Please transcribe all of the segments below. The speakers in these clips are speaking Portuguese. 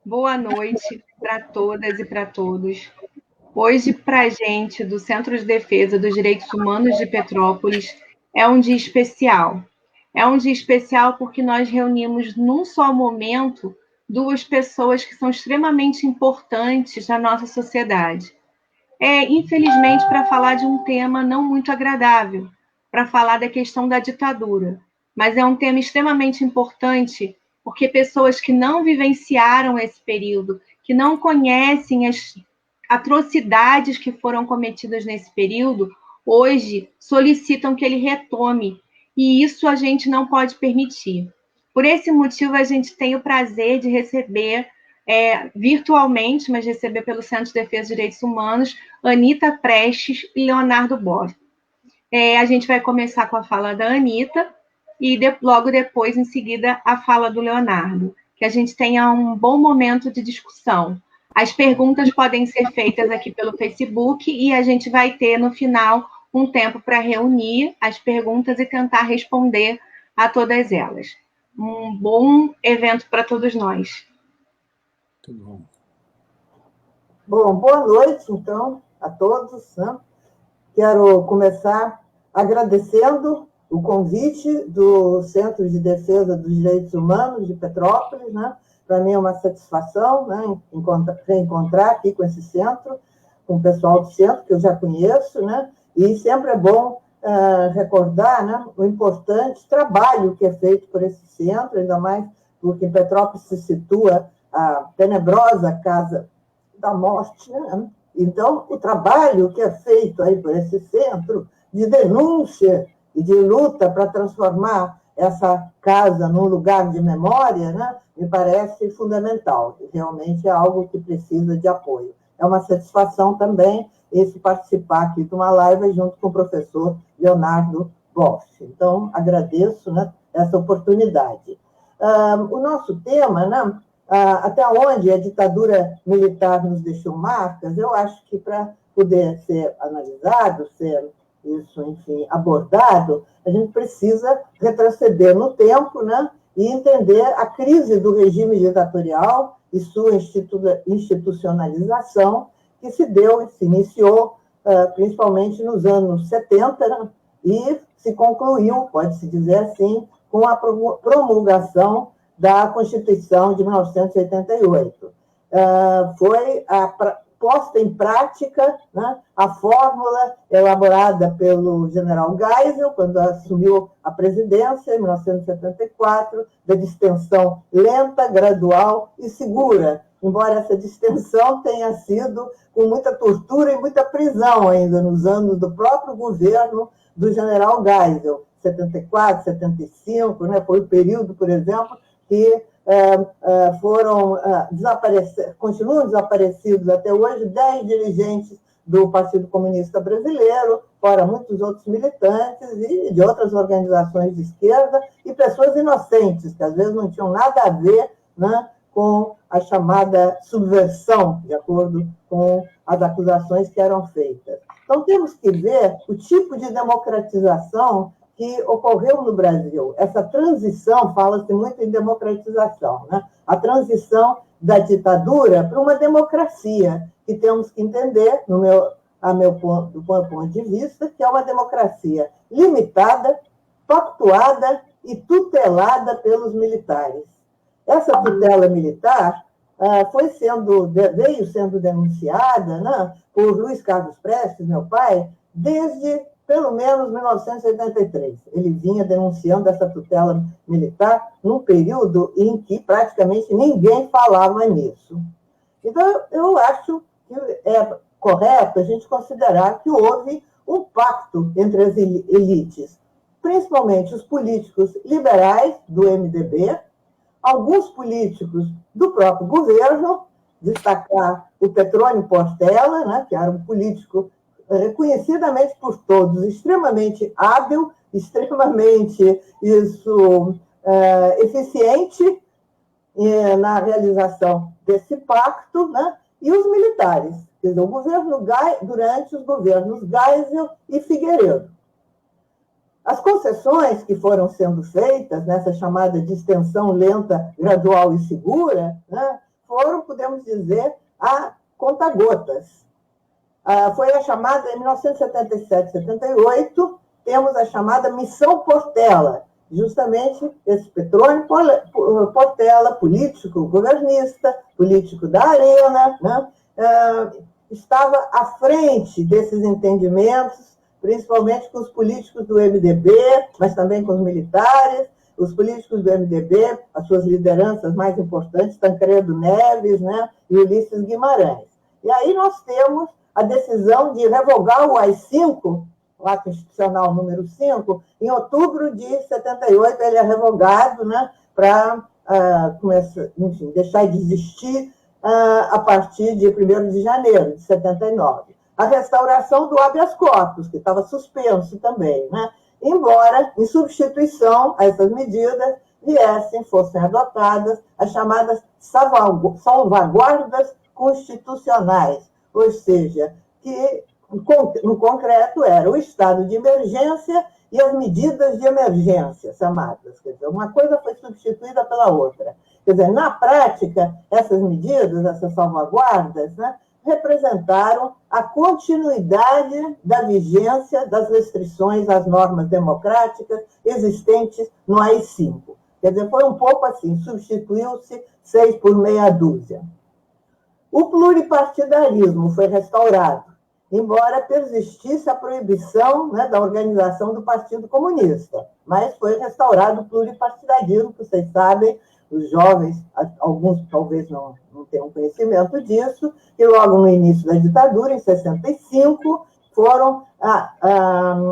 Boa noite para todas e para todos. Hoje, para a gente, do Centro de Defesa dos Direitos Humanos de Petrópolis, é um dia especial. É um dia especial porque nós reunimos num só momento duas pessoas que são extremamente importantes na nossa sociedade. Infelizmente, para falar de um tema não muito agradável, para falar da questão da ditadura. Mas é um tema extremamente importante, porque pessoas que não vivenciaram esse período, que não conhecem as atrocidades que foram cometidas nesse período, hoje solicitam que ele retome. E isso a gente não pode permitir. Por esse motivo, a gente tem o prazer de receber virtualmente, mas receber pelo Centro de Defesa dos Direitos Humanos, Anita Prestes e Leonardo Boff. A gente vai começar com a fala da Anita e logo depois, em seguida, a fala do Leonardo. Que a gente tenha um bom momento de discussão. As perguntas podem ser feitas aqui pelo Facebook e a gente vai ter, no final, um tempo para reunir as perguntas e tentar responder a todas elas. Um bom evento para todos nós. Tudo bom. Bom, boa noite, então, a todos, né? Quero começar agradecendo o convite do Centro de Defesa dos Direitos Humanos de Petrópolis, né? Para mim é uma satisfação, né, reencontrar aqui com esse centro, com o pessoal do centro, que eu já conheço, né? E sempre é bom recordar, né, o importante trabalho que é feito por esse centro, ainda mais porque em Petrópolis se situa a tenebrosa Casa da Morte, né? Então, o trabalho que é feito aí por esse centro de denúncia e de luta para transformar essa casa num lugar de memória, né, me parece fundamental. Realmente é algo que precisa de apoio. É uma satisfação também esse participar aqui de uma live junto com o professor Leonardo Boff. Então, agradeço, né, essa oportunidade. O nosso tema, né, até onde a ditadura militar nos deixou marcas, eu acho que para poder ser analisado, ser isso, enfim, abordado, a gente precisa retroceder no tempo, né, e entender a crise do regime ditatorial e sua institucionalização, que se deu e se iniciou principalmente nos anos 70, né, e se concluiu, pode-se dizer assim, com a promulgação da Constituição de 1988. Foi posta em prática, né, a fórmula elaborada pelo general Geisel, quando assumiu a presidência, em 1974, da distensão lenta, gradual e segura, embora essa distensão tenha sido com muita tortura e muita prisão ainda nos anos do próprio governo do general Geisel, 74, 75, né, foi o período, por exemplo, que continuam desaparecidos até hoje 10 dirigentes do Partido Comunista Brasileiro, fora muitos outros militantes e de outras organizações de esquerda, e pessoas inocentes, que às vezes não tinham nada a ver, né, com a chamada subversão, de acordo com as acusações que eram feitas. Então, temos que ver o tipo de democratização que ocorreu no Brasil. Essa transição, fala-se muito em democratização, né? A transição da ditadura para uma democracia, que temos que entender, do meu ponto de vista, que é uma democracia limitada, pactuada e tutelada pelos militares. Essa tutela militar veio sendo denunciada, né, por Luiz Carlos Prestes, meu pai, desde pelo menos 1983. Ele vinha denunciando essa tutela militar num período em que praticamente ninguém falava nisso. Então, eu acho que é correto a gente considerar que houve um pacto entre as elites, principalmente os políticos liberais do MDB, alguns políticos do próprio governo, destacar o Petrônio Portela, né, que era um político reconhecidamente por todos, extremamente hábil, extremamente eficiente na realização desse pacto, né? E os militares, quer dizer, durante os governos Geisel e Figueiredo. As concessões que foram sendo feitas nessa chamada distensão lenta, gradual e segura, né, foram podemos dizer, a conta-gotas. Foi a chamada, em 1977, 78, temos a chamada Missão Portela, justamente esse Petrônio Portela, político governista, político da Arena, né? Estava à frente desses entendimentos, principalmente com os políticos do MDB, mas também com os militares. Os políticos do MDB, as suas lideranças mais importantes, Tancredo Neves, né, e Ulisses Guimarães. E aí nós temos a decisão de revogar o AI-5, o ato institucional número 5, em outubro de 78, ele é revogado, né, para deixar de existir a partir de 1º de janeiro de 79. A restauração do habeas corpus, que estava suspenso também, né? Embora, em substituição a essas medidas, fossem adotadas as chamadas salvaguardas constitucionais, ou seja, que, no concreto, era o estado de emergência e as medidas de emergência, chamadas. Quer dizer, uma coisa foi substituída pela outra. Quer dizer, na prática, essas medidas, essas salvaguardas, né, representaram a continuidade da vigência das restrições às normas democráticas existentes no AI-5. Quer dizer, foi um pouco assim, substituiu-se 6 por meia dúzia. O pluripartidarismo foi restaurado, embora persistisse a proibição, né, da organização do Partido Comunista, mas foi restaurado o pluripartidarismo, que vocês sabem, os jovens, alguns talvez não tenham conhecimento disso, que logo no início da ditadura, em 65, foram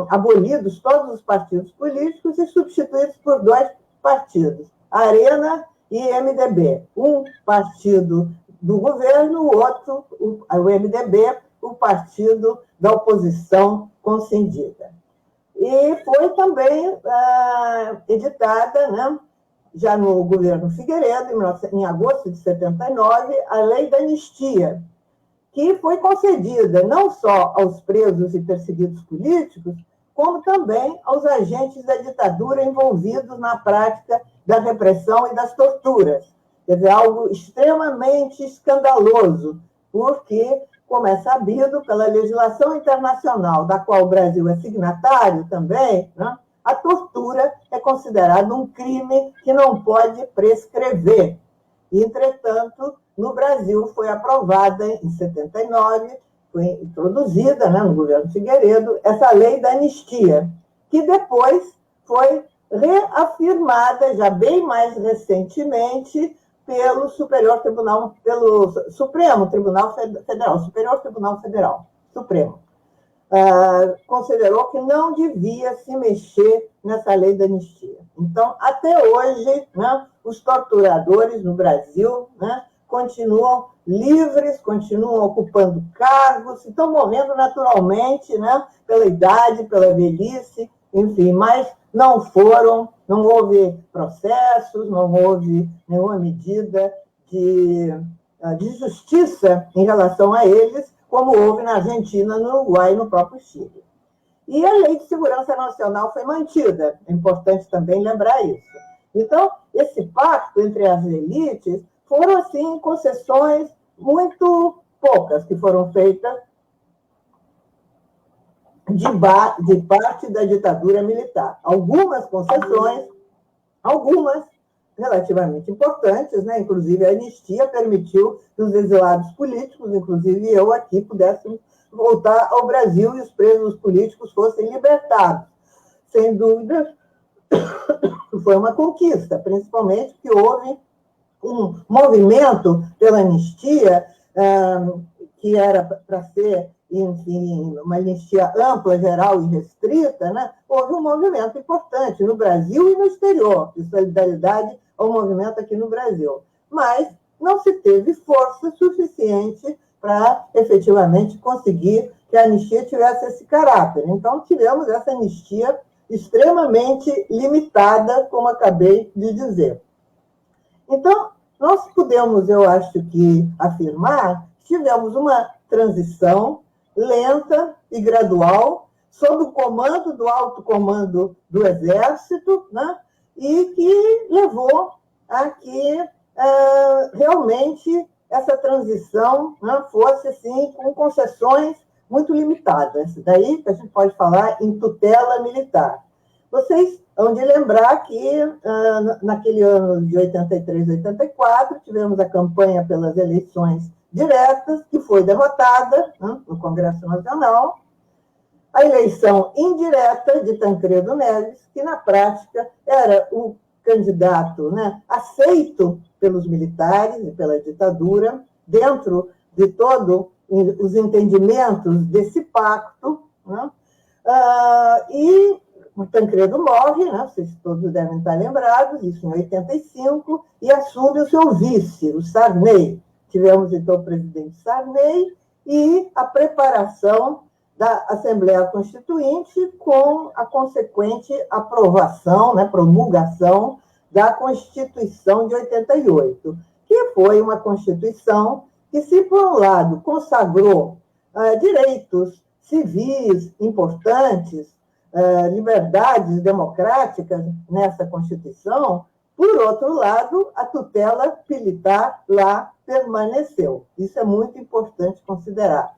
abolidos todos os partidos políticos e substituídos por 2 partidos, Arena e MDB. Um partido do governo, o outro, o MDB, o partido da oposição concedida. E foi também editada, né, já no governo Figueiredo, em agosto de 79, a Lei da Anistia, que foi concedida não só aos presos e perseguidos políticos, como também aos agentes da ditadura envolvidos na prática da repressão e das torturas. Quer dizer, algo extremamente escandaloso, porque, como é sabido pela legislação internacional, da qual o Brasil é signatário também, né, a tortura é considerada um crime que não pode prescrever. Entretanto, no Brasil foi aprovada em 79, foi introduzida, né, no governo Figueiredo, essa lei da anistia, que depois foi reafirmada, já bem mais recentemente, pelo Supremo Tribunal Federal, Superior Tribunal Federal, Supremo. Considerou que não devia se mexer nessa lei da anistia. Então, até hoje, né, os torturadores no Brasil, né, continuam livres, continuam ocupando cargos, estão morrendo naturalmente, né, pela idade, pela velhice, enfim, mas não houve processos, não houve nenhuma medida de justiça em relação a eles, como houve na Argentina, no Uruguai e no próprio Chile. E a Lei de Segurança Nacional foi mantida, é importante também lembrar isso. Então, esse pacto entre as elites foram, assim, concessões muito poucas que foram feitas de parte da ditadura militar. Algumas concessões, algumas relativamente importantes, né? Inclusive a anistia permitiu que os exilados políticos, inclusive eu aqui, pudéssemos voltar ao Brasil e os presos políticos fossem libertados. Sem dúvida, foi uma conquista, principalmente porque houve um movimento pela anistia, que era para ser, enfim, uma anistia ampla, geral e restrita, né? Houve um movimento importante no Brasil e no exterior, de solidariedade ao movimento aqui no Brasil. Mas não se teve força suficiente para efetivamente conseguir que a anistia tivesse esse caráter. Então, tivemos essa anistia extremamente limitada, como acabei de dizer. Então, nós podemos, eu acho que, afirmar que tivemos uma transição lenta e gradual, sob o comando do alto comando do Exército, né? E que levou a que realmente essa transição, né, fosse, sim, com concessões muito limitadas. Daí que a gente pode falar em tutela militar. Vocês hão de lembrar que, naquele ano de 83, 84, tivemos a campanha pelas eleições diretas, que foi derrotada, né, no Congresso Nacional, a eleição indireta de Tancredo Neves, que, na prática, era o candidato, né, aceito pelos militares e pela ditadura, dentro de todos os entendimentos desse pacto, né, e o Tancredo morre, né, vocês todos devem estar lembrados, isso em 85, e assume o seu vice, o Sarney. Tivemos, então, o presidente Sarney e a preparação da Assembleia Constituinte com a consequente aprovação, né, promulgação da Constituição de 88, que foi uma Constituição que, se por um lado consagrou direitos civis importantes, liberdades democráticas nessa Constituição, por outro lado, a tutela militar lá permaneceu. Isso é muito importante considerar.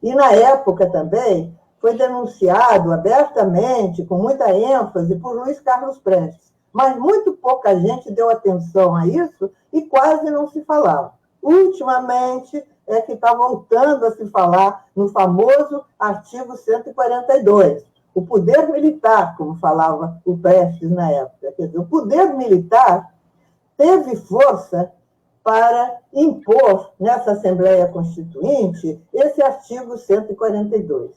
E, na época, também, foi denunciado abertamente, com muita ênfase, por Luiz Carlos Prestes. Mas muito pouca gente deu atenção a isso e quase não se falava. Ultimamente, é que está voltando a se falar no famoso artigo 142, o poder militar, como falava o Prestes na época. Quer dizer, o poder militar teve força para impor nessa Assembleia Constituinte esse artigo 142.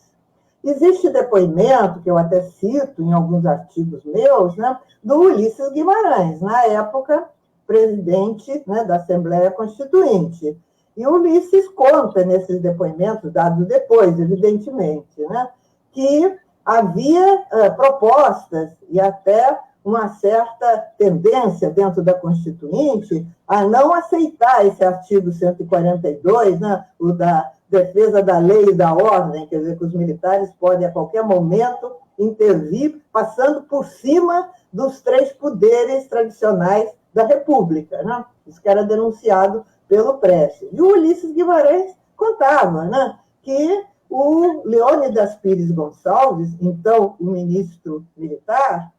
Existe depoimento, que eu até cito em alguns artigos meus, né, do Ulisses Guimarães, na época presidente, né, da Assembleia Constituinte. E o Ulisses conta nesses depoimentos, dados depois, evidentemente, né, que havia propostas e até uma certa tendência dentro da Constituinte a não aceitar esse artigo 142, né, o da defesa da lei e da ordem, quer dizer, que os militares podem, a qualquer momento, intervir, passando por cima dos três poderes tradicionais da República, né? Isso que era denunciado pelo Prestes. E o Ulisses Guimarães contava, né, que o Leônidas Pires Gonçalves, então o ministro militar,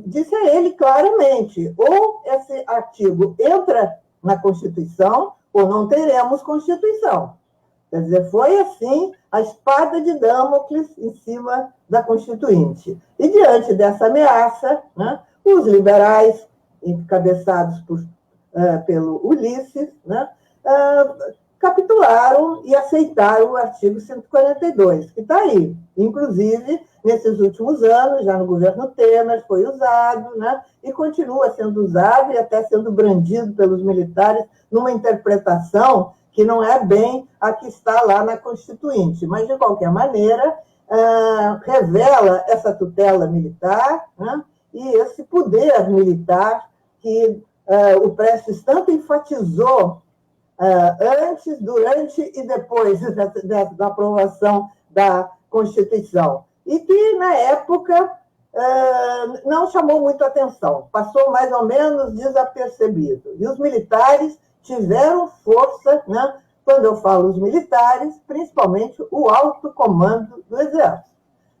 disse a ele claramente: ou esse artigo entra na Constituição, ou não teremos Constituição. Quer dizer, foi assim a espada de Damocles em cima da Constituinte. E diante dessa ameaça, né, os liberais, encabeçados pelo Ulisses, né, capitularam e aceitaram o artigo 142, que está aí. Inclusive, nesses últimos anos, já no governo Temer, foi usado, né, e continua sendo usado e até sendo brandido pelos militares numa interpretação que não é bem a que está lá na Constituinte, mas, de qualquer maneira, revela essa tutela militar, né, e esse poder militar que o Prestes tanto enfatizou antes, durante e depois da aprovação da Constituição. E que, na época, não chamou muito atenção, passou mais ou menos desapercebido. E os militares tiveram força, né? Quando eu falo os militares, principalmente o alto comando do Exército.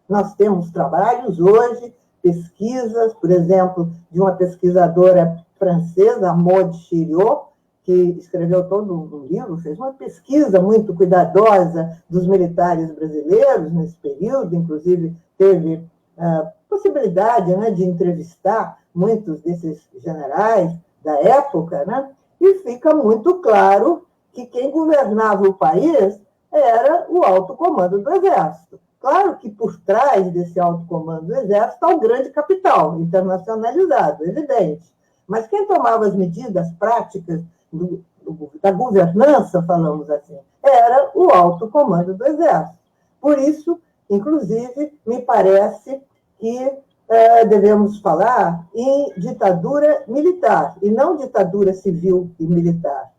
Nós temos trabalhos hoje, pesquisas, por exemplo, de uma pesquisadora francesa, Maud Chiriot, que escreveu todo um livro, fez uma pesquisa muito cuidadosa dos militares brasileiros nesse período, inclusive teve a possibilidade, né, de entrevistar muitos desses generais da época, né, e fica muito claro que quem governava o país era o alto comando do Exército. Claro que por trás desse alto comando do Exército está o grande capital internacionalizado, evidente. Mas quem tomava as medidas práticas da governança, falamos assim, era o alto comando do Exército. Por isso, inclusive, me parece que devemos falar em ditadura militar, e não ditadura civil e militar.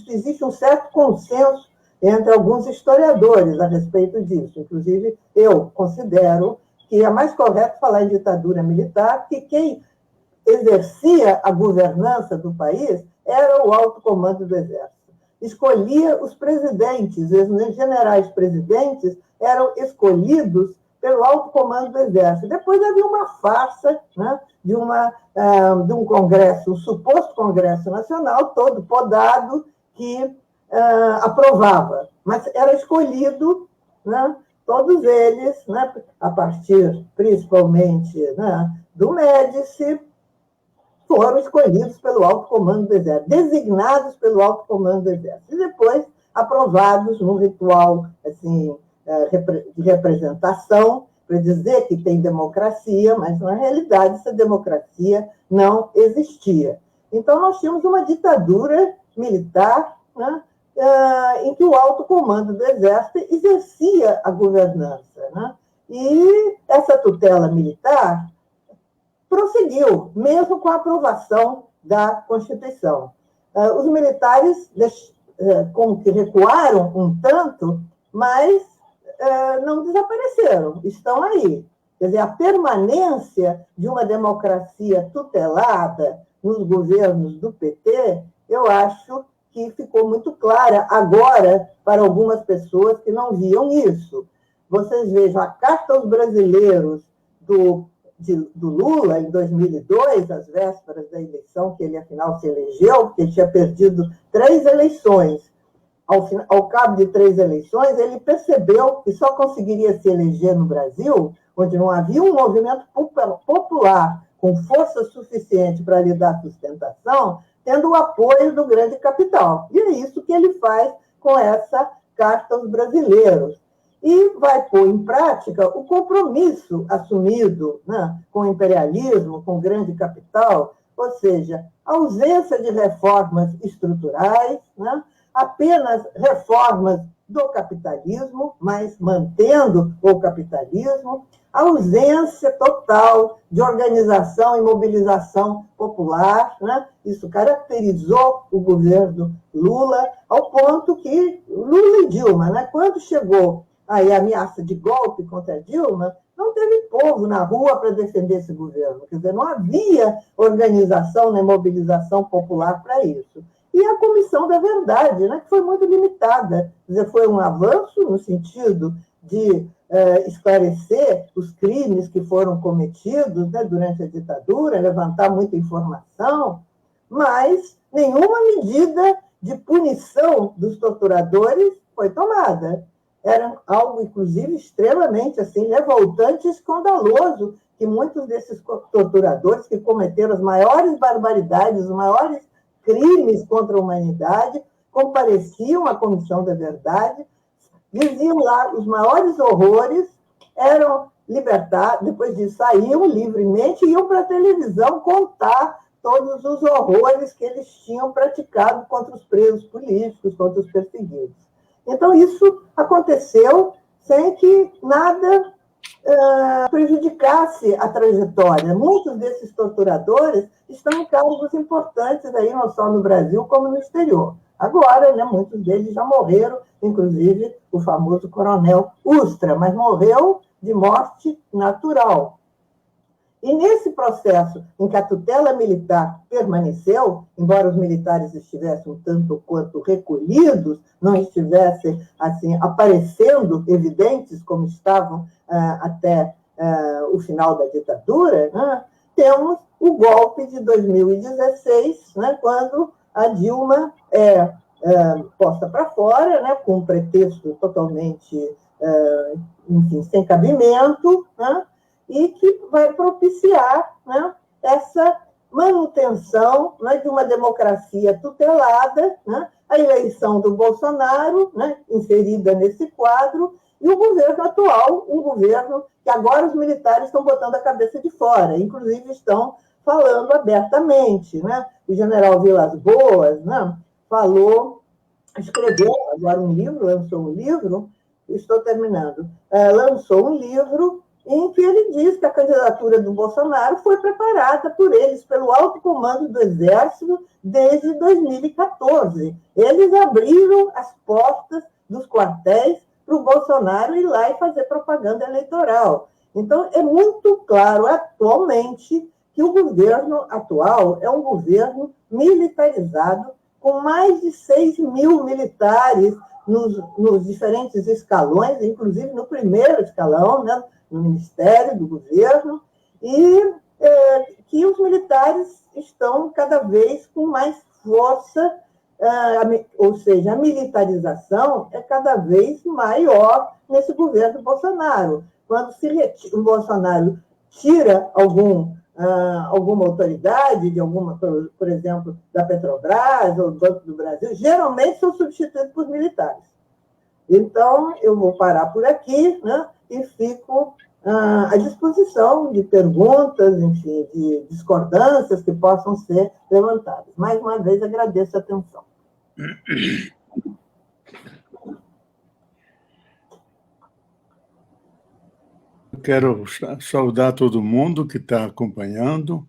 Existe um certo consenso entre alguns historiadores a respeito disso. Inclusive, eu considero que é mais correto falar em ditadura militar, que quem exercia a governança do país era o alto comando do Exército. escolhia os presidentes, os generais presidentes eram escolhidos pelo alto comando do Exército. Depois havia uma farsa, né, de um congresso, um suposto Congresso Nacional, todo podado, que aprovava, mas era escolhido, né, todos eles, né, a partir, principalmente, né, do Médici, foram escolhidos pelo alto comando do Exército, designados pelo alto comando do Exército, e depois aprovados num ritual assim, de representação, para dizer que tem democracia, mas, na realidade, essa democracia não existia. Então, nós tínhamos uma ditadura militar, né, em que o alto comando do Exército exercia a governança. Né? E essa tutela militar prosseguiu, mesmo com a aprovação da Constituição. Os militares como que recuaram um tanto, mas não desapareceram, estão aí. Quer dizer, a permanência de uma democracia tutelada nos governos do PT, eu acho que ficou muito clara agora para algumas pessoas que não viam isso. Vocês vejam a Carta aos Brasileiros do Lula, em 2002, às vésperas da eleição, que ele, afinal, se elegeu, porque ele tinha perdido 3 eleições. Ao cabo de 3 eleições, ele percebeu que só conseguiria se eleger no Brasil, onde não havia um movimento popular com força suficiente para lhe dar sustentação, tendo o apoio do grande capital. E é isso que ele faz com essa Carta aos Brasileiros. E vai pôr em prática o compromisso assumido, né, com o imperialismo, com o grande capital, ou seja, a ausência de reformas estruturais, né, apenas reformas do capitalismo, mas mantendo o capitalismo, a ausência total de organização e mobilização popular, né? Isso caracterizou o governo Lula, ao ponto que Lula e Dilma, né, quando chegou aí a ameaça de golpe contra Dilma, não teve povo na rua para defender esse governo. Quer dizer, não havia organização nem mobilização popular para isso. E a Comissão da Verdade, né, que foi muito limitada. Quer dizer, foi um avanço no sentido de esclarecer os crimes que foram cometidos, né, durante a ditadura, levantar muita informação, mas nenhuma medida de punição dos torturadores foi tomada. Era algo, inclusive, extremamente assim, revoltante e escandaloso, que muitos desses torturadores que cometeram as maiores barbaridades, os maiores crimes contra a humanidade, compareciam à Comissão da Verdade, diziam lá os maiores horrores, eram libertados, depois disso saíam livremente e iam para a televisão contar todos os horrores que eles tinham praticado contra os presos políticos, contra os perseguidos. Então, isso aconteceu sem que nada prejudicasse a trajetória. Muitos desses torturadores estão em cargos importantes, aí, não só no Brasil, como no exterior. Agora, né, muitos deles já morreram, inclusive o famoso coronel Ustra, mas morreu de morte natural. E nesse processo em que a tutela militar permaneceu, embora os militares estivessem um tanto quanto recolhidos, não estivessem assim aparecendo evidentes como estavam até o final da ditadura, né, temos o golpe de 2016, né, quando a Dilma é posta para fora, né, com um pretexto totalmente, enfim, sem cabimento, né, e que vai propiciar, né, essa manutenção, né, de uma democracia tutelada, né, a eleição do Bolsonaro, né, inserida nesse quadro, e o governo atual, um governo que agora os militares estão botando a cabeça de fora, inclusive estão falando abertamente. Né? O general Vilas Boas, né, escreveu agora um livro, lançou um livro, estou terminando, lançou um livro em que ele diz que a candidatura do Bolsonaro foi preparada por eles, pelo alto comando do Exército, desde 2014. Eles abriram as portas dos quartéis para o Bolsonaro ir lá e fazer propaganda eleitoral. Então, é muito claro atualmente que o governo atual é um governo militarizado, com mais de 6 mil militares nos diferentes escalões, inclusive no primeiro escalão, né, no Ministério do Governo, e que os militares estão cada vez com mais força, ou seja, a militarização é cada vez maior nesse governo Bolsonaro. Quando o Bolsonaro tira alguma autoridade, por exemplo, da Petrobras ou do Banco do Brasil, geralmente são substituídos por militares. Então, eu vou parar por aqui, né, e fico à disposição de perguntas, enfim, de discordâncias que possam ser levantadas. Mais uma vez, agradeço a atenção. Eu quero saudar todo mundo que está acompanhando,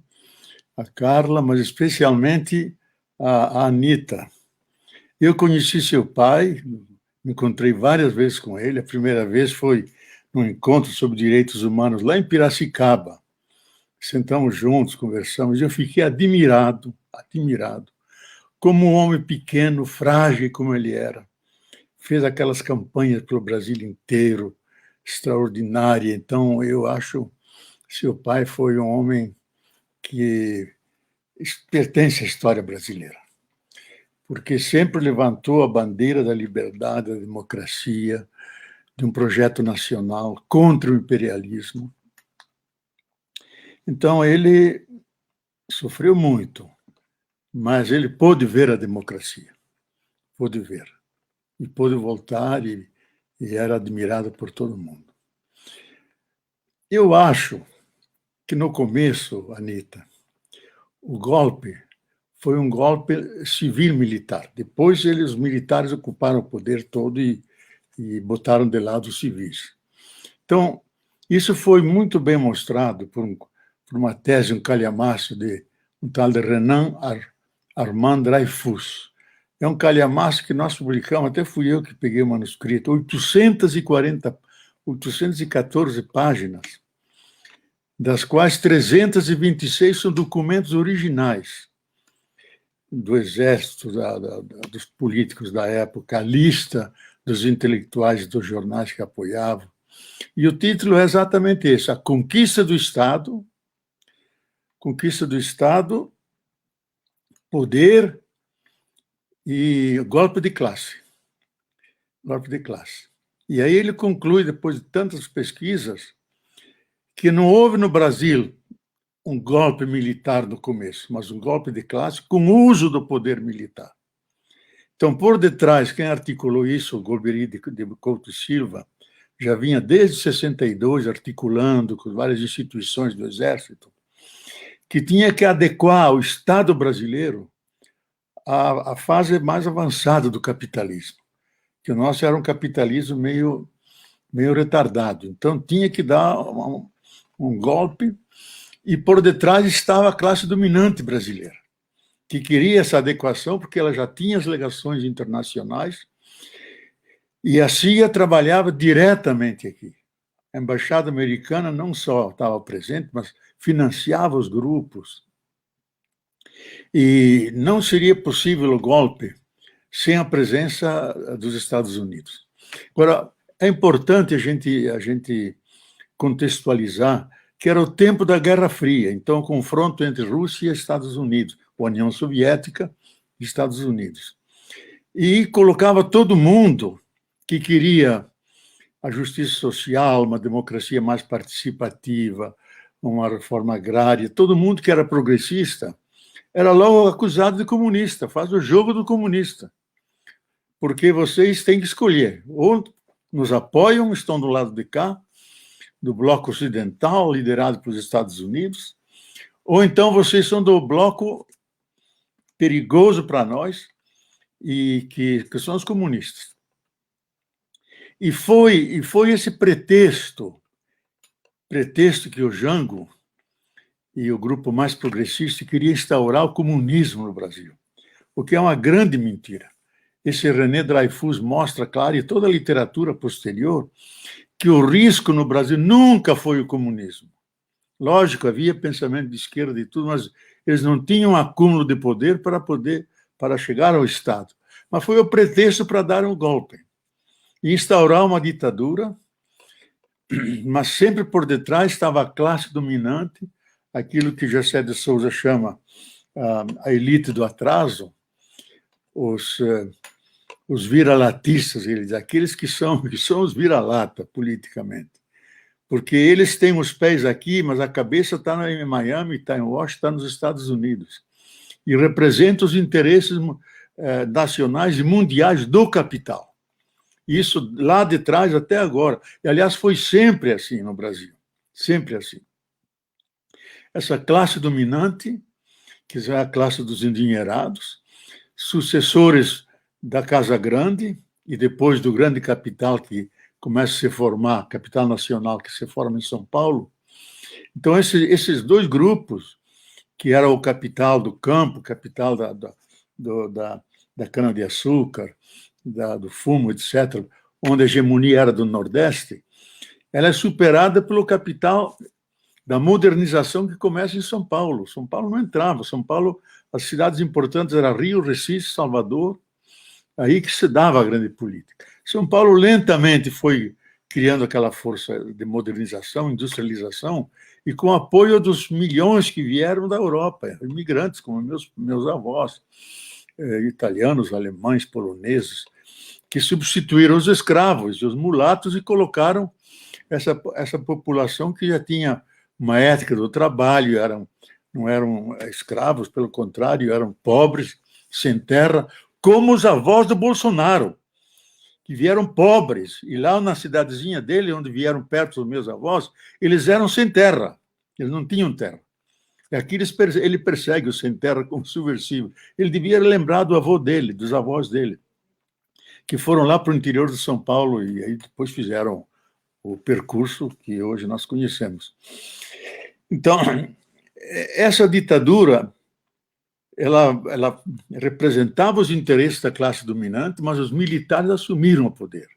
a Carla, mas especialmente a Anita. Eu conheci seu pai, me encontrei várias vezes com ele. A primeira vez foi num encontro sobre direitos humanos lá em Piracicaba. Sentamos juntos, conversamos, e eu fiquei admirado, como um homem pequeno, frágil como ele era. Fez aquelas campanhas pelo Brasil inteiro, extraordinária. Então, eu acho que seu pai foi um homem que pertence à história brasileira, porque sempre levantou a bandeira da liberdade, da democracia, de um projeto nacional contra o imperialismo. Então, ele sofreu muito, mas ele pôde ver a democracia, pôde ver, e pôde voltar, e era admirado por todo mundo. Eu acho que, no começo, Anita, o golpe foi um golpe civil-militar. Depois, os militares ocuparam o poder todo e botaram de lado os civis. Então, isso foi muito bem mostrado por uma tese, um calhamaço de um tal de Renan Armand Dreyfus. É um calhamaço que nós publicamos, até fui eu que peguei o manuscrito, 814 páginas, das quais 326 são documentos originais do Exército, dos políticos da época, a lista dos intelectuais e dos jornais que apoiavam. E o título é exatamente esse: A Conquista do Estado, Poder e Golpe de Classe. Golpe de classe. E aí ele conclui, depois de tantas pesquisas, que não houve no Brasil um golpe militar no começo, mas um golpe de classe com uso do poder militar. Então, por detrás, quem articulou isso, o Golbery de Couto Silva, já vinha desde 62 articulando com várias instituições do Exército, que tinha que adequar o Estado brasileiro à fase mais avançada do capitalismo, que o nosso era um capitalismo meio retardado. Então, tinha que dar um golpe, e por detrás estava a classe dominante brasileira, que queria essa adequação porque ela já tinha as legações internacionais, e a CIA trabalhava diretamente aqui. A embaixada americana não só estava presente, mas financiava os grupos. E não seria possível o golpe sem a presença dos Estados Unidos. Agora, é importante a gente contextualizar que era o tempo da Guerra Fria, então o confronto entre Rússia e Estados Unidos, a União Soviética e Estados Unidos. E colocava todo mundo que queria a justiça social, uma democracia mais participativa, uma reforma agrária, todo mundo que era progressista era logo acusado de comunista, faz o jogo do comunista, porque vocês têm que escolher, ou nos apoiam, estão do lado de cá, do bloco ocidental, liderado pelos Estados Unidos, ou então vocês são do bloco perigoso para nós, e que são os comunistas. E foi esse pretexto que o Jango e o grupo mais progressista queria instaurar o comunismo no Brasil, o que é uma grande mentira. Esse René Dreyfus mostra, claro, e toda a literatura posterior, que o risco no Brasil nunca foi o comunismo. Lógico, havia pensamento de esquerda e tudo, mas eles não tinham acúmulo de poder para poder para chegar ao Estado, mas foi o pretexto para dar um golpe e instaurar uma ditadura, mas sempre por detrás estava a classe dominante, aquilo que José de Souza chama a elite do atraso, os vira-latistas, aqueles que são os vira-lata politicamente. Porque eles têm os pés aqui, mas a cabeça está em Miami, está em Washington, está nos Estados Unidos. E representa os interesses nacionais e mundiais do capital. Isso lá de trás até agora. E, aliás, foi sempre assim no Brasil. Sempre assim. Essa classe dominante, que é a classe dos endinheirados, sucessores da Casa Grande e depois do grande capital que começa a se formar, capital nacional que se forma em São Paulo. Então, esses dois grupos, que era o capital do campo, capital da cana-de-açúcar, do fumo, etc., onde a hegemonia era do Nordeste, ela é superada pelo capital da modernização que começa em São Paulo. São Paulo não entrava. São Paulo, as cidades importantes eram Rio, Recife, Salvador, aí que se dava a grande política. São Paulo lentamente foi criando aquela força de modernização, industrialização, e com o apoio dos milhões que vieram da Europa, imigrantes, como meus avós, italianos, alemães, poloneses, que substituíram os escravos, os mulatos, e colocaram essa população que já tinha uma ética do trabalho, não eram escravos, pelo contrário, eram pobres, sem terra, como os avós do Bolsonaro, que vieram pobres, e lá na cidadezinha dele, onde vieram perto dos meus avós, eles eram sem terra, eles não tinham terra. E aqui ele persegue o sem terra como subversivo. Ele devia lembrar do avô dele, dos avós dele, que foram lá para o interior de São Paulo e aí depois fizeram o percurso que hoje nós conhecemos. Então, essa ditadura, ela representava os interesses da classe dominante, mas os militares assumiram o poder.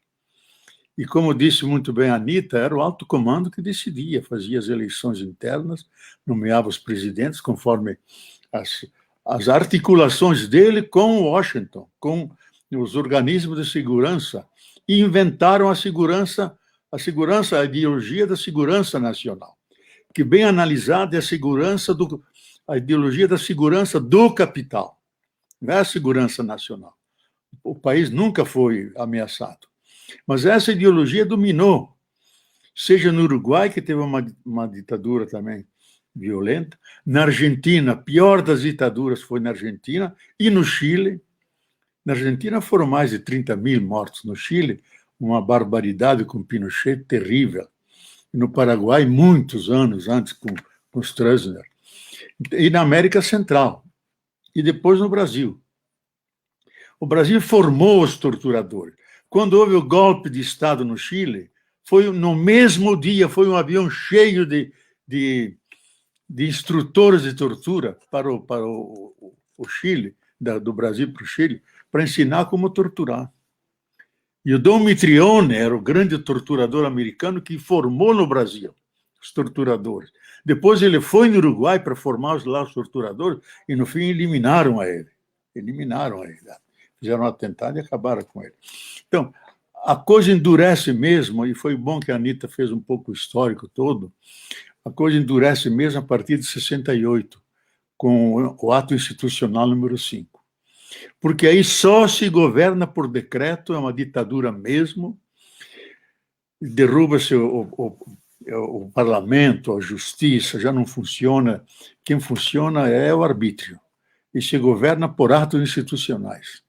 E, como disse muito bem a Anitta, era o alto comando que decidia, fazia as eleições internas, nomeava os presidentes conforme as articulações dele com Washington, com os organismos de segurança, e inventaram a ideologia da segurança nacional, que, bem analisada, é a ideologia da segurança do capital, não é a segurança nacional. O país nunca foi ameaçado, mas essa ideologia dominou, seja no Uruguai, que teve uma ditadura também violenta, na Argentina, a pior das ditaduras foi na Argentina, e no Chile. Na Argentina foram mais de 30 mil mortos, no Chile, uma barbaridade com Pinochet terrível. No Paraguai, muitos anos antes, com Stroessner. E na América Central. E depois no Brasil. O Brasil formou os torturadores. Quando houve o golpe de Estado no Chile, foi no mesmo dia, foi um avião cheio de instrutores de tortura para o Chile, do Brasil para o Chile, para ensinar como torturar. E o Dom Mitrione era o grande torturador americano que formou no Brasil os torturadores. Depois ele foi no Uruguai para formar os torturadores e, no fim, eliminaram ele. Fizeram um atentado e acabaram com ele. Então, a coisa endurece mesmo, e foi bom que a Anitta fez um pouco o histórico todo, a coisa endurece mesmo a partir de 68, com o ato institucional número 5. Porque aí só se governa por decreto, é uma ditadura mesmo, derruba-se o parlamento, a justiça, já não funciona. Quem funciona é o arbítrio, e se governa por atos institucionais.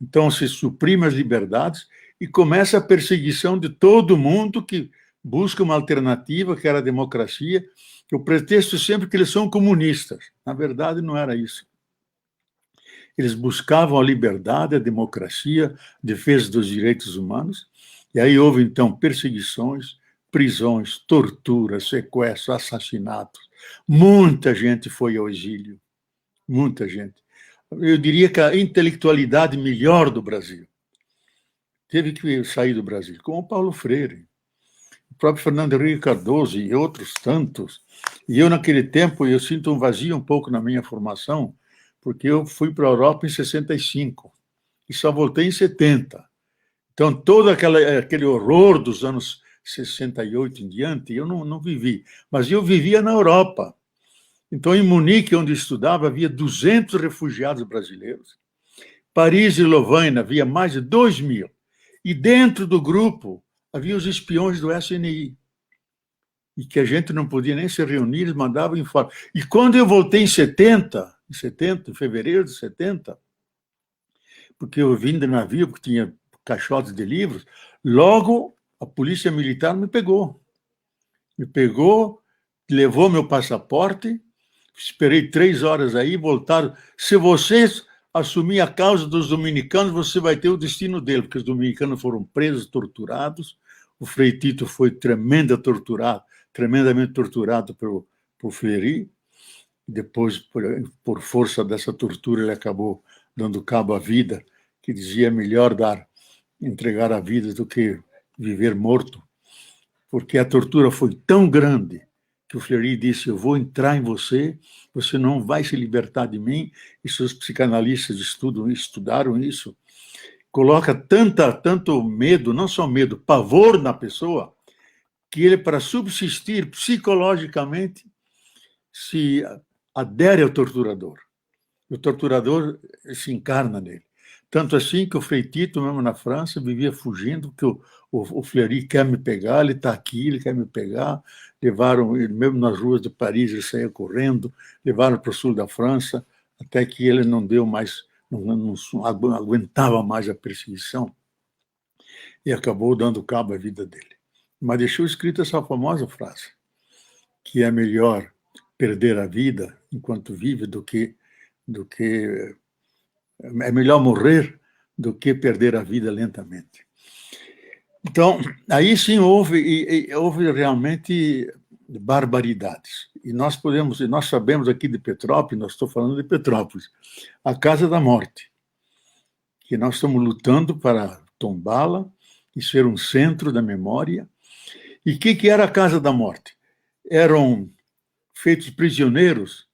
Então se suprime as liberdades e começa a perseguição de todo mundo que busca uma alternativa, que era a democracia, que o pretexto sempre que eles são comunistas. Na verdade, não era isso. Eles buscavam a liberdade, a democracia, a defesa dos direitos humanos, e aí houve, então, perseguições, prisões, torturas, sequestros, assassinatos. Muita gente foi ao exílio, muita gente. Eu diria que a intelectualidade melhor do Brasil teve que sair do Brasil, como o Paulo Freire, o próprio Fernando Henrique Cardoso e outros tantos. E eu, naquele tempo, eu sinto um vazio um pouco na minha formação, porque eu fui para a Europa em 65 e só voltei em 70. Então, todo aquele horror dos anos 68 em diante, eu não vivi. Mas eu vivia na Europa. Então, em Munique, onde eu estudava, havia 200 refugiados brasileiros. Paris e Louvain havia mais de 2.000. E dentro do grupo havia os espiões do SNI. E que a gente não podia nem se reunir, eles mandavam informe. E quando eu voltei em fevereiro de 70, porque eu vim de navio, porque tinha caixotes de livros, logo a polícia militar me pegou. Levou meu passaporte, esperei 3 horas aí, voltaram. Se vocês assumir a causa dos dominicanos, você vai ter o destino dele, porque os dominicanos foram presos, torturados. O Frei Tito foi tremendamente torturado por Fleury. Depois, por força dessa tortura, ele acabou dando cabo à vida, que dizia melhor entregar a vida do que viver morto, porque a tortura foi tão grande que o Fleury disse: eu vou entrar em você, você não vai se libertar de mim. E seus psicanalistas estudaram isso. Coloca tanto medo, não só medo, pavor na pessoa, que ele, para subsistir psicologicamente, se adere ao torturador. O torturador se encarna nele. Tanto assim que o Frei Tito, mesmo na França, vivia fugindo, que o Fleury quer me pegar, ele está aqui, ele quer me pegar. Levaram ele, mesmo nas ruas de Paris, ele saía correndo, levaram para o sul da França, até que ele não deu mais, não aguentava mais a perseguição e acabou dando cabo à vida dele. Mas deixou escrita essa famosa frase, que é melhor perder a vida enquanto vive do que é melhor morrer do que perder a vida lentamente. Então, aí sim houve realmente barbaridades. E nós sabemos aqui de Petrópolis, nós estou falando de Petrópolis, a Casa da Morte, que nós estamos lutando para tombá-la e ser um centro da memória. E o que era a Casa da Morte? Eram feitos prisioneiros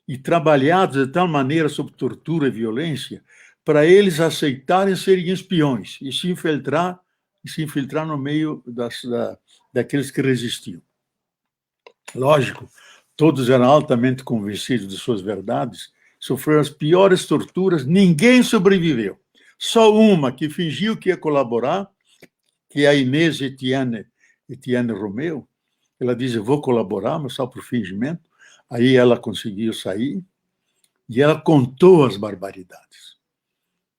e trabalhados de tal maneira sob tortura e violência para eles aceitarem serem espiões e se infiltrar no meio daqueles que resistiam. Lógico, todos eram altamente convencidos de suas verdades, sofreram as piores torturas, ninguém sobreviveu. Só uma que fingiu que ia colaborar, que é a Inês Etienne Romeu. Ela diz: eu vou colaborar, mas só por fingimento. Aí ela conseguiu sair e ela contou as barbaridades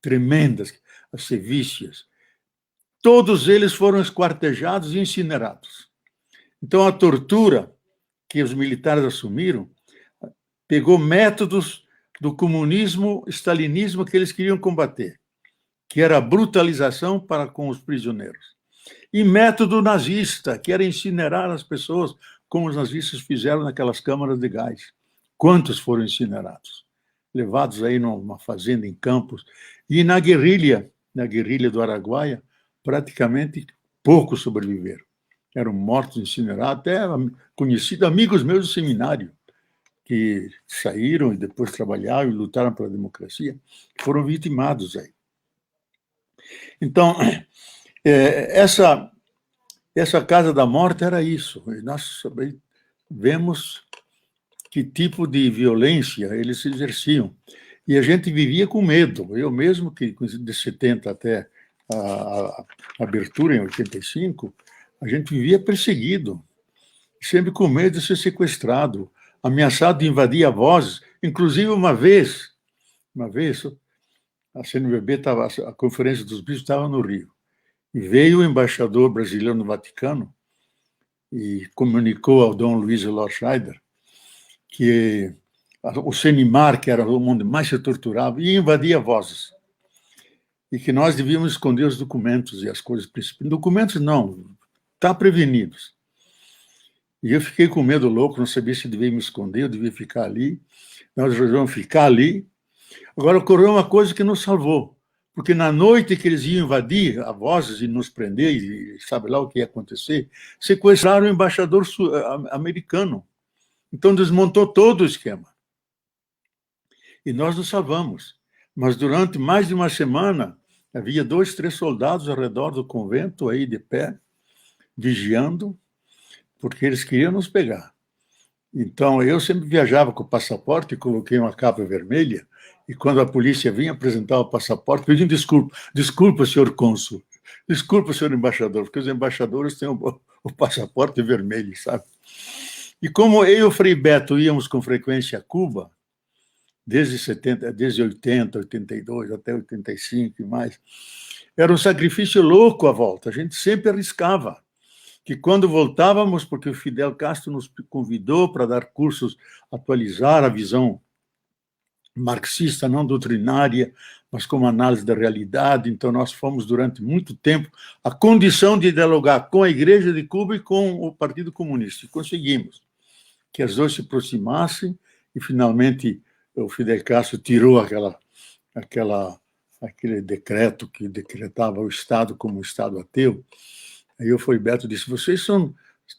tremendas, as sevícias. Todos eles foram esquartejados e incinerados. Então, a tortura que os militares assumiram pegou métodos do comunismo, stalinismo que eles queriam combater, que era a brutalização para com os prisioneiros. E método nazista, que era incinerar as pessoas, como os nazistas fizeram naquelas câmaras de gás. Quantos foram incinerados? Levados aí numa fazenda em Campos. E na guerrilha do Araguaia, praticamente poucos sobreviveram. Eram mortos, incinerados, até conhecidos, amigos meus do seminário, que saíram e depois trabalharam e lutaram pela democracia, foram vitimados aí. Então, essa Casa da Morte era isso. E nós vemos que tipo de violência eles exerciam. E a gente vivia com medo. Eu mesmo, que de 70 até a abertura em 85, a gente vivia perseguido, sempre com medo de ser sequestrado, ameaçado de invadir a Vozes. Inclusive, uma vez, a CNBB a Conferência dos Bispos estava no Rio, e veio o embaixador brasileiro no Vaticano e comunicou ao Dom Luiz Lorscheider que o Senimar, que era o mundo mais se torturava, ia invadir a Vozes, e que nós devíamos esconder os documentos e as coisas principais. Documentos não, tá prevenidos. E eu fiquei com medo louco, não sabia se devia me esconder, eu devia ficar ali. Nós resolvemos ficar ali. Agora, ocorreu uma coisa que nos salvou, porque na noite que eles iam invadir a Vozes e nos prender, e sabe lá o que ia acontecer, sequestraram o embaixador americano. Então, desmontou todo o esquema. e nós nos salvamos. Mas durante mais de uma semana, havia 2, 3 soldados ao redor do convento, aí de pé, vigiando, porque eles queriam nos pegar. Então, eu sempre viajava com o passaporte, coloquei uma capa vermelha, e quando a polícia vinha apresentar o passaporte, pediam desculpa, senhor cônsul, desculpa, senhor embaixador, porque os embaixadores têm o passaporte vermelho, sabe? E como eu e o Frei Beto íamos com frequência a Cuba, desde 80, 82, até 85 e mais, era um sacrifício louco a volta, a gente sempre arriscava, que quando voltávamos, porque o Fidel Castro nos convidou para dar cursos, atualizar a visão marxista, não doutrinária, mas como análise da realidade, então nós fomos durante muito tempo a condição de dialogar com a Igreja de Cuba e com o Partido Comunista, e conseguimos que as duas se aproximassem, e finalmente o Fidel Castro tirou aquele decreto que decretava o Estado como um Estado ateu. Aí o Frei Beto disse, vocês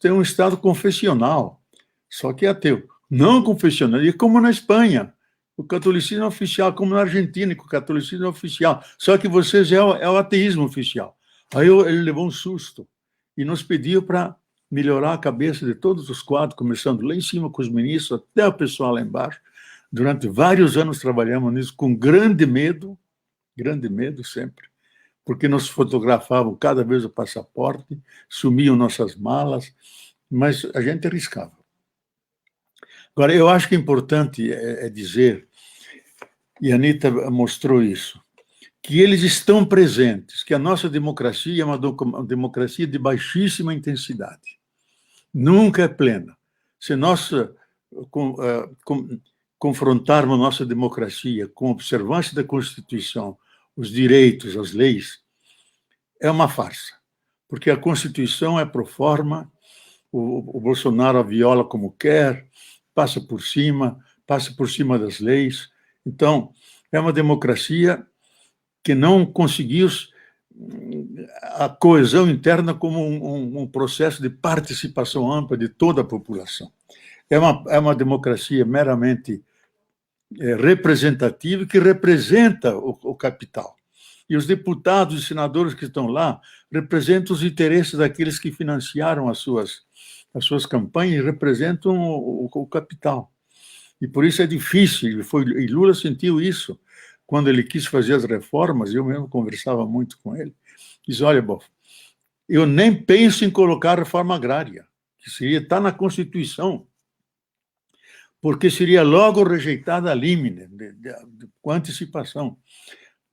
têm um Estado confessional, só que é ateu. Não confessional, e como na Espanha, o catolicismo é oficial, como na Argentina, que o catolicismo é oficial, só que vocês é o ateísmo oficial. Aí ele levou um susto e nos pediu para melhorar a cabeça de todos os quadros, começando lá em cima com os ministros, até o pessoal lá embaixo. Durante vários anos trabalhamos nisso com grande medo sempre, porque nos fotografavam cada vez o passaporte, sumiam nossas malas, mas a gente arriscava. Agora, eu acho que é importante dizer, e a Anita mostrou isso, que eles estão presentes, que a nossa democracia é uma democracia de baixíssima intensidade. Nunca é plena. Se nós confrontarmos nossa democracia com a observância da Constituição, os direitos, as leis, é uma farsa, porque a Constituição é pro forma, o Bolsonaro a viola como quer, passa por cima das leis. Então, é uma democracia que não conseguiu a coesão interna como um processo de participação ampla de toda a população. É uma democracia meramente representativa, que representa o capital. E os deputados e senadores que estão lá representam os interesses daqueles que financiaram as suas campanhas, representam o capital. E por isso é difícil, e Lula sentiu isso quando ele quis fazer as reformas, eu mesmo conversava muito com ele, diz, olha, Bof, eu nem penso em colocar a reforma agrária, que seria estar na Constituição, porque seria logo rejeitada a limine, com antecipação.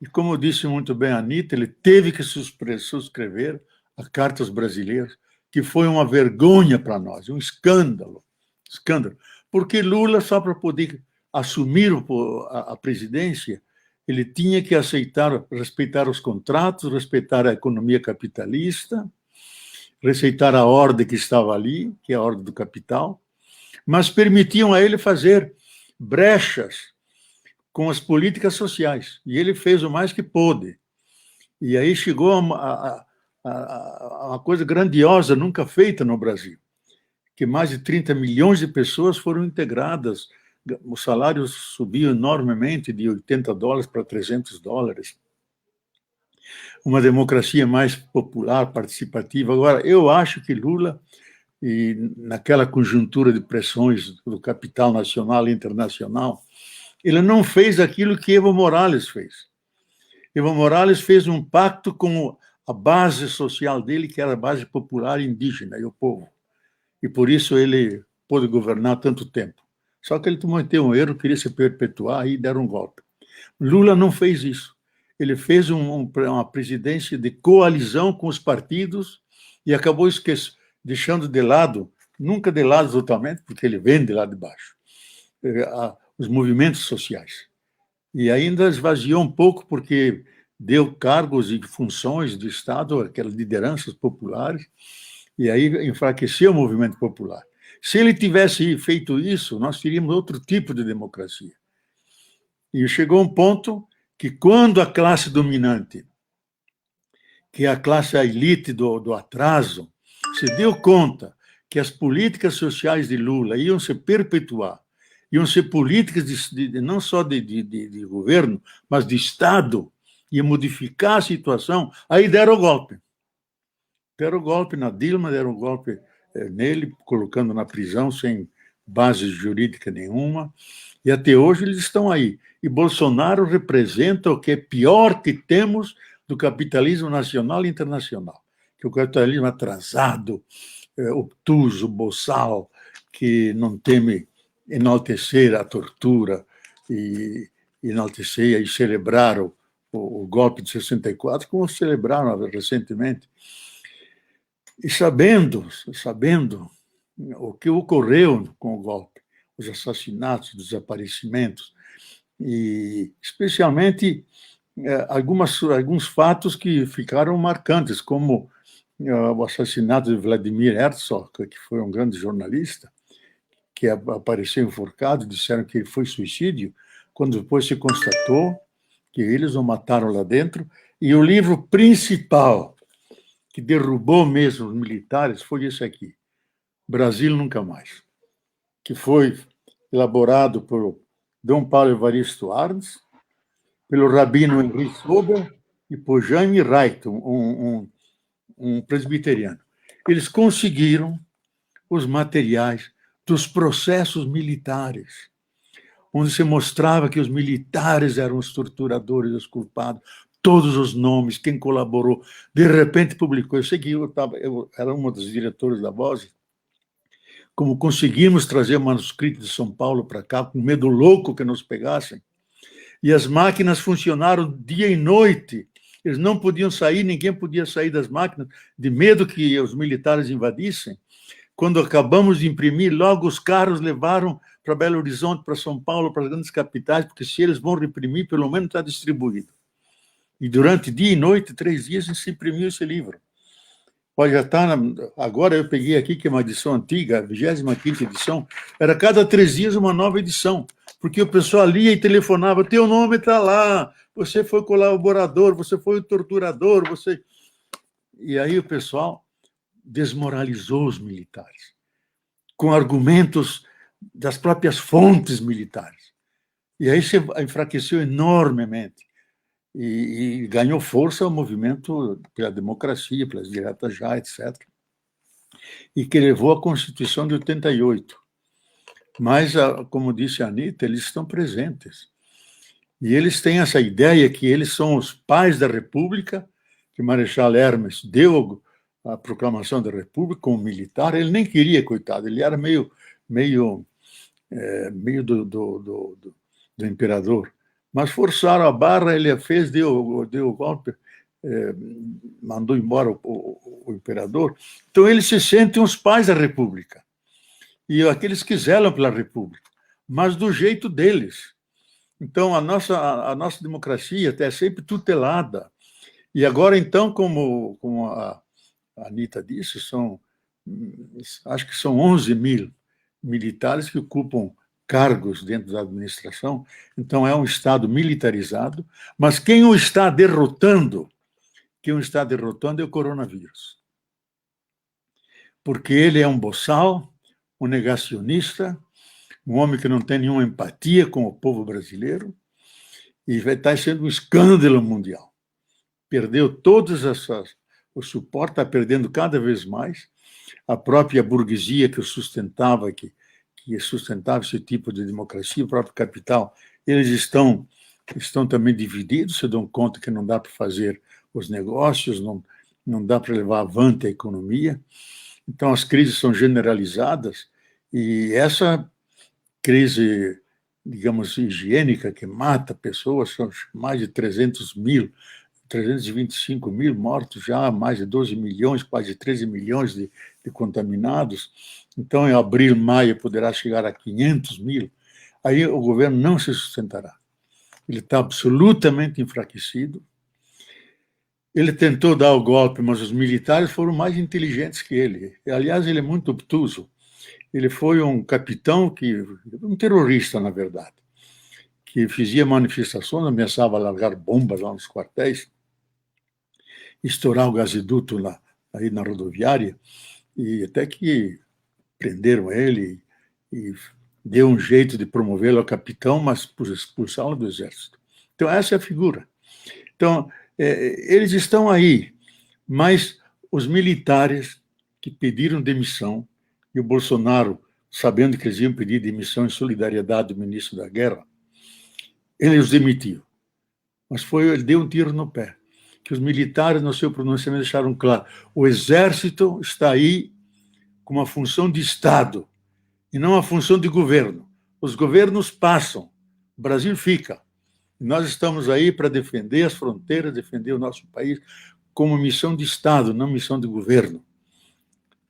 E como disse muito bem a Anita, ele teve que subscrever a Carta aos Brasileiros, que foi uma vergonha para nós, um escândalo, porque Lula, só para poder assumir a presidência, ele tinha que respeitar os contratos, respeitar a economia capitalista, respeitar a ordem que estava ali, que é a ordem do capital, mas permitiam a ele fazer brechas com as políticas sociais, e ele fez o mais que pôde. E aí chegou a uma coisa grandiosa, nunca feita no Brasil, que mais de 30 milhões de pessoas foram integradas, o salário subiu enormemente, de $80 para $300. Uma democracia mais popular, participativa. Agora, eu acho que Lula, e naquela conjuntura de pressões do capital nacional e internacional, ele não fez aquilo que Evo Morales fez. Evo Morales fez um pacto com a base social dele, que era a base popular indígena e o povo. E por isso ele pôde governar tanto tempo. Só que ele cometeu um erro, queria se perpetuar e deram um golpe. Lula não fez isso. Ele fez uma presidência de coalizão com os partidos e acabou deixando de lado, nunca de lado totalmente, porque ele vem de lá de baixo, os movimentos sociais. E ainda esvaziou um pouco, porque deu cargos e funções do Estado, aquelas lideranças populares, e aí enfraqueceu o movimento popular. Se ele tivesse feito isso, nós teríamos outro tipo de democracia. E chegou um ponto que, quando a classe dominante, que é a classe, a elite do atraso, se deu conta que as políticas sociais de Lula iam se perpetuar iam ser políticas não só de governo, mas de Estado, ia modificar a situação, aí deram o golpe. Deram o golpe na Dilma, deram o golpe nele, colocando na prisão sem base jurídica nenhuma, e até hoje eles estão aí. E Bolsonaro representa o que é pior que temos do capitalismo nacional e internacional, que é o capitalismo atrasado, obtuso, boçal, que não teme enaltecer a tortura e enaltecer e celebrar o golpe de 64, como celebraram recentemente. E sabendo o que ocorreu com o golpe, os assassinatos, os desaparecimentos, e especialmente alguns fatos que ficaram marcantes, como o assassinato de Vladimir Herzog, que foi um grande jornalista, que apareceu enforcado, disseram que foi suicídio, quando depois se constatou que eles o mataram lá dentro. E o livro principal que derrubou mesmo os militares foi esse aqui, Brasil Nunca Mais, que foi elaborado por Dom Paulo Evaristo Arns, pelo rabino Henri Sobel e por Jaime Wright, um presbiteriano. Eles conseguiram os materiais dos processos militares, onde se mostrava que os militares eram os torturadores, os culpados, todos os nomes, quem colaborou. De repente publicou. Eu sei que eu era uma dos diretores da Voz, como conseguimos trazer o manuscrito de São Paulo para cá, com medo louco que nos pegassem, e as máquinas funcionaram dia e noite. Eles não podiam sair, ninguém podia sair das máquinas, de medo que os militares invadissem. Quando acabamos de imprimir, logo os carros levaram para Belo Horizonte, para São Paulo, para as grandes capitais, porque se eles vão reprimir, pelo menos está distribuído. E durante dia e noite, 3 dias, se imprimiu esse livro. Olha, já está. Agora eu peguei aqui, que é uma edição antiga, a 25ª edição, era cada 3 dias uma nova edição, porque o pessoal lia e telefonava, teu nome está lá, você foi colaborador, você foi o torturador, você... E aí o pessoal desmoralizou os militares, com argumentos das próprias fontes militares. E aí se enfraqueceu enormemente. E ganhou força o movimento pela democracia, pelas diretas já, etc. E que levou à Constituição de 88. Mas, como disse a Anitta, eles estão presentes. E eles têm essa ideia que eles são os pais da República, que Marechal Hermes deu a proclamação da República como militar. Ele nem queria, coitado, ele era meio do imperador. Mas forçaram a barra, ele fez, deu o golpe, mandou embora o imperador. Então, eles se sentem os pais da República. E aqueles que zelam pela República, mas do jeito deles. Então, a nossa democracia é sempre tutelada. E agora, então, como a Anitta disse, acho que são 11 mil militares que ocupam cargos dentro da administração. Então, é um Estado militarizado, mas quem o está derrotando é o coronavírus. Porque ele é um boçal, um negacionista, um homem que não tem nenhuma empatia com o povo brasileiro, e vai estar sendo um escândalo mundial. Perdeu o suporte, está perdendo cada vez mais. A própria burguesia que sustentava esse tipo de democracia, o próprio capital, eles estão também divididos, se dão conta que não dá para fazer os negócios, não dá para levar avante a economia. Então, as crises são generalizadas, e essa crise, digamos, higiênica, que mata pessoas, são mais de 325 mil mortos já, mais de 12 milhões, quase 13 milhões de contaminados. Então, em abril, maio, poderá chegar a 500 mil. Aí o governo não se sustentará. Ele está absolutamente enfraquecido. Ele tentou dar o golpe, mas os militares foram mais inteligentes que ele. Aliás, ele é muito obtuso. Ele foi um capitão, um terrorista, na verdade, que fazia manifestações, ameaçava largar bombas lá nos quartéis, estourar o gasoduto aí na rodoviária, e até que prenderam ele e deu um jeito de promovê-lo a capitão, mas por expulsá-lo do exército. Então, essa é a figura. Então, eles estão aí, mas os militares que pediram demissão, e o Bolsonaro, sabendo que eles iam pedir demissão em solidariedade do ministro da Guerra, ele os demitiu. Mas ele deu um tiro no pé. Que os militares, no seu pronunciamento, deixaram claro: o exército está aí com uma função de Estado e não uma função de governo. Os governos passam, o Brasil fica. Nós estamos aí para defender as fronteiras, defender o nosso país como missão de Estado, não missão de governo.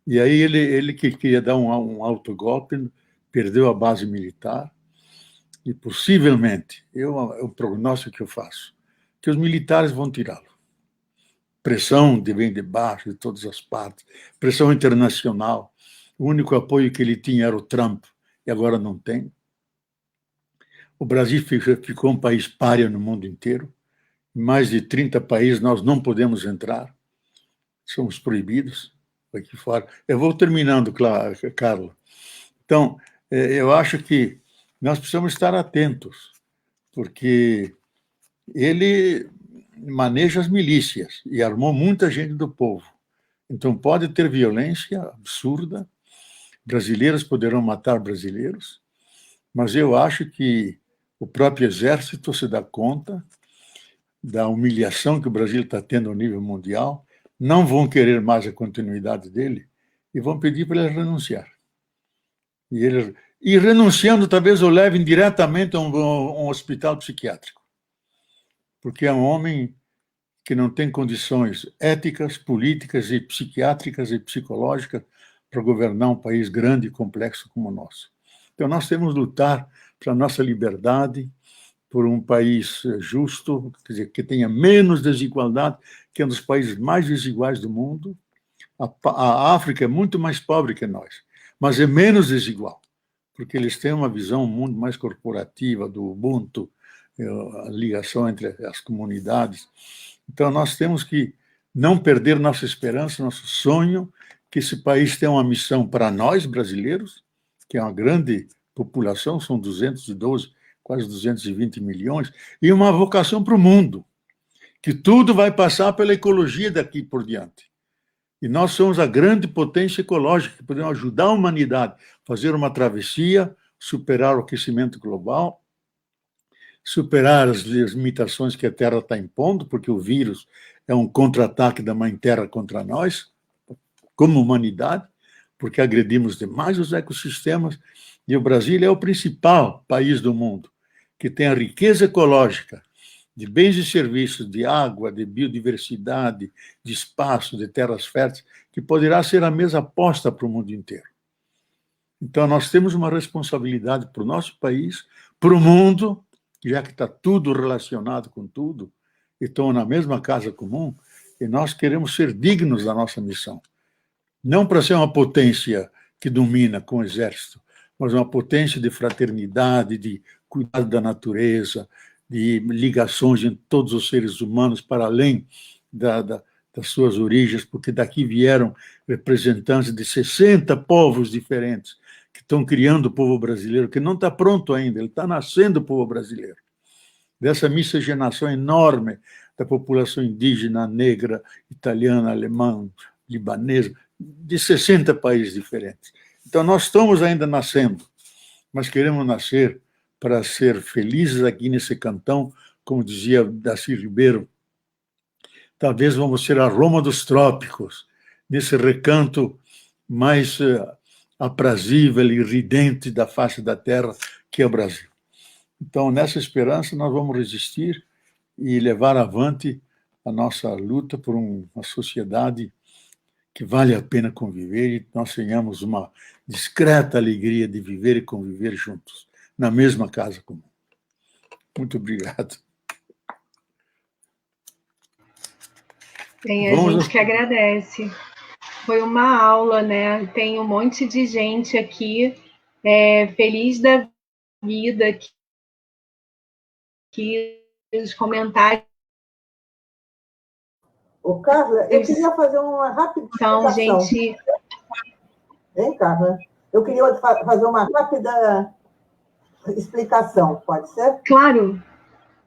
E aí ele que queria dar um autogolpe, perdeu a base militar e possivelmente, o prognóstico que eu faço, que os militares vão tirá-lo. Pressão vem de baixo, de todas as partes, pressão internacional. O único apoio que ele tinha era o Trump, e agora não tem. O Brasil ficou um país pária no mundo inteiro. Em mais de 30 países nós não podemos entrar. Somos proibidos aqui fora. Eu vou terminando, Carla. Então, eu acho que nós precisamos estar atentos, porque ele maneja as milícias e armou muita gente do povo. Então, pode ter violência absurda, brasileiros poderão matar brasileiros, mas eu acho que o próprio exército se dá conta da humilhação que o Brasil está tendo ao nível mundial, não vão querer mais a continuidade dele e vão pedir para ele renunciar. E renunciando, talvez o levem diretamente a um hospital psiquiátrico, porque é um homem que não tem condições éticas, políticas e psiquiátricas e psicológicas para governar um país grande e complexo como o nosso. Então, nós temos que lutar pela nossa liberdade, por um país justo, quer dizer, que tenha menos desigualdade, que é um dos países mais desiguais do mundo. A África é muito mais pobre que nós, mas é menos desigual, porque eles têm uma visão um mundo mais corporativa, do Ubuntu, a ligação entre as comunidades. Então, nós temos que não perder nossa esperança, nosso sonho, que esse país tenha uma missão para nós, brasileiros, que é uma grande população, são 212, quase 220 milhões, e uma vocação para o mundo, que tudo vai passar pela ecologia daqui por diante. E nós somos a grande potência ecológica, que podemos ajudar a humanidade a fazer uma travessia, superar o aquecimento global, superar as limitações que a Terra está impondo, porque o vírus é um contra-ataque da Mãe Terra contra nós, como humanidade, porque agredimos demais os ecossistemas, e o Brasil é o principal país do mundo que tem a riqueza ecológica de bens e serviços, de água, de biodiversidade, de espaço, de terras férteis, que poderá ser a mesma aposta para o mundo inteiro. Então, nós temos uma responsabilidade para o nosso país, para o mundo, já que está tudo relacionado com tudo, e estão na mesma casa comum, e nós queremos ser dignos da nossa missão. Não para ser uma potência que domina com o exército, mas uma potência de fraternidade, de cuidado da natureza, de ligações entre todos os seres humanos para além das suas origens, porque daqui vieram representantes de 60 povos diferentes que estão criando o povo brasileiro, que não está pronto ainda, ele está nascendo o povo brasileiro. Dessa miscigenação enorme da população indígena, negra, italiana, alemã, libanesa, de 60 países diferentes. Então, nós estamos ainda nascendo, mas queremos nascer para ser felizes aqui nesse cantão, como dizia Darcy Ribeiro. Talvez vamos ser a Roma dos trópicos, nesse recanto mais aprazível e ridente da face da terra, que é o Brasil. Então, nessa esperança, nós vamos resistir e levar avante a nossa luta por uma sociedade que vale a pena conviver e nós tenhamos uma discreta alegria de viver e conviver juntos, na mesma casa comum. Muito obrigado. Bem, a gente que agradece. Foi uma aula, né? Tem um monte de gente aqui feliz da vida, que os comentários. Ô, Carla, eu queria fazer uma rápida Então, gente... Hein, Carla? Eu queria fazer uma rápida explicação, pode ser? Claro,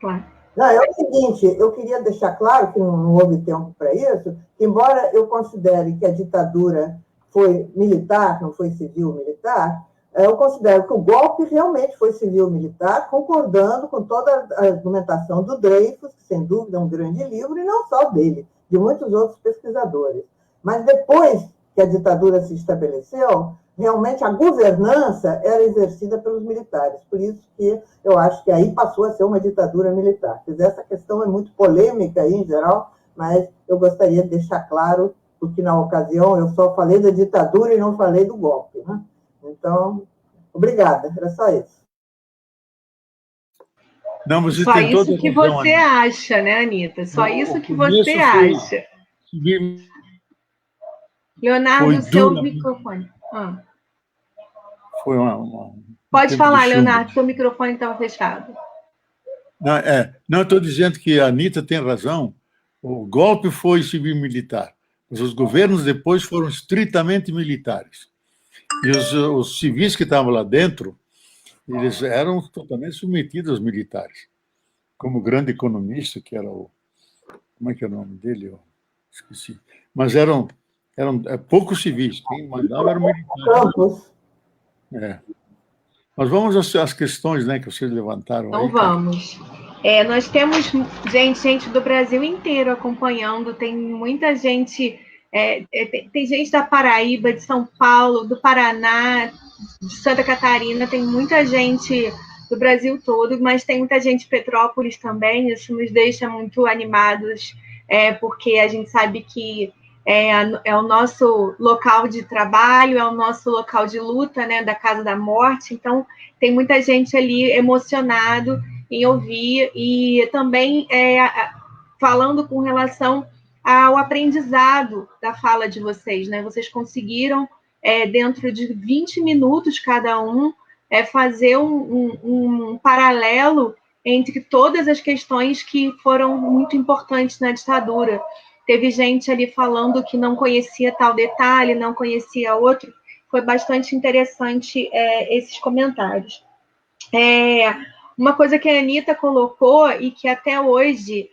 claro. Não, é o seguinte, eu queria deixar claro que não houve tempo para isso, que embora eu considere que a ditadura foi militar, não foi civil-militar, eu considero que o golpe realmente foi civil-militar, concordando com toda a argumentação do Dreyfus, que sem dúvida é um grande livro, e não só dele, de muitos outros pesquisadores. Mas depois que a ditadura se estabeleceu, realmente a governança era exercida pelos militares. Por isso que eu acho que aí passou a ser uma ditadura militar. Essa questão é muito polêmica aí, em geral, mas eu gostaria de deixar claro, porque na ocasião eu só falei da ditadura e não falei do golpe, né? Então, obrigada, era só isso. Não, você só tem isso que razão, você Anita. acha, né, Anita? Só isso que você Foi acha. Leonardo, seu dura, microfone. foi Pode tempo falar, de chumbo. Leonardo, seu microfone estava fechado. Não, estou dizendo que a Anita tem razão. O golpe foi civil-militar, mas os governos depois foram estritamente militares. E os civis que estavam lá dentro, eles eram totalmente submetidos aos militares. Como o grande economista, que era o... Como é que é o nome dele? Eu esqueci. Mas eram poucos civis. Quem mandava era o militar. Mas vamos às questões, né, que vocês levantaram então, aí. Então vamos. Nós temos gente do Brasil inteiro acompanhando, tem muita gente, tem gente da Paraíba, de São Paulo, do Paraná, de Santa Catarina, tem muita gente do Brasil todo, mas tem muita gente de Petrópolis também, isso nos deixa muito animados, porque a gente sabe que é o nosso local de trabalho, é o nosso local de luta, né, da Casa da Morte, então tem muita gente ali emocionado em ouvir e também falando com relação ao aprendizado da fala de vocês, né? Vocês conseguiram, dentro de 20 minutos cada um, fazer um paralelo entre todas as questões que foram muito importantes na ditadura. Teve gente ali falando que não conhecia tal detalhe, não conhecia outro. Foi bastante interessante esses comentários. Uma coisa que a Anita colocou e que até hoje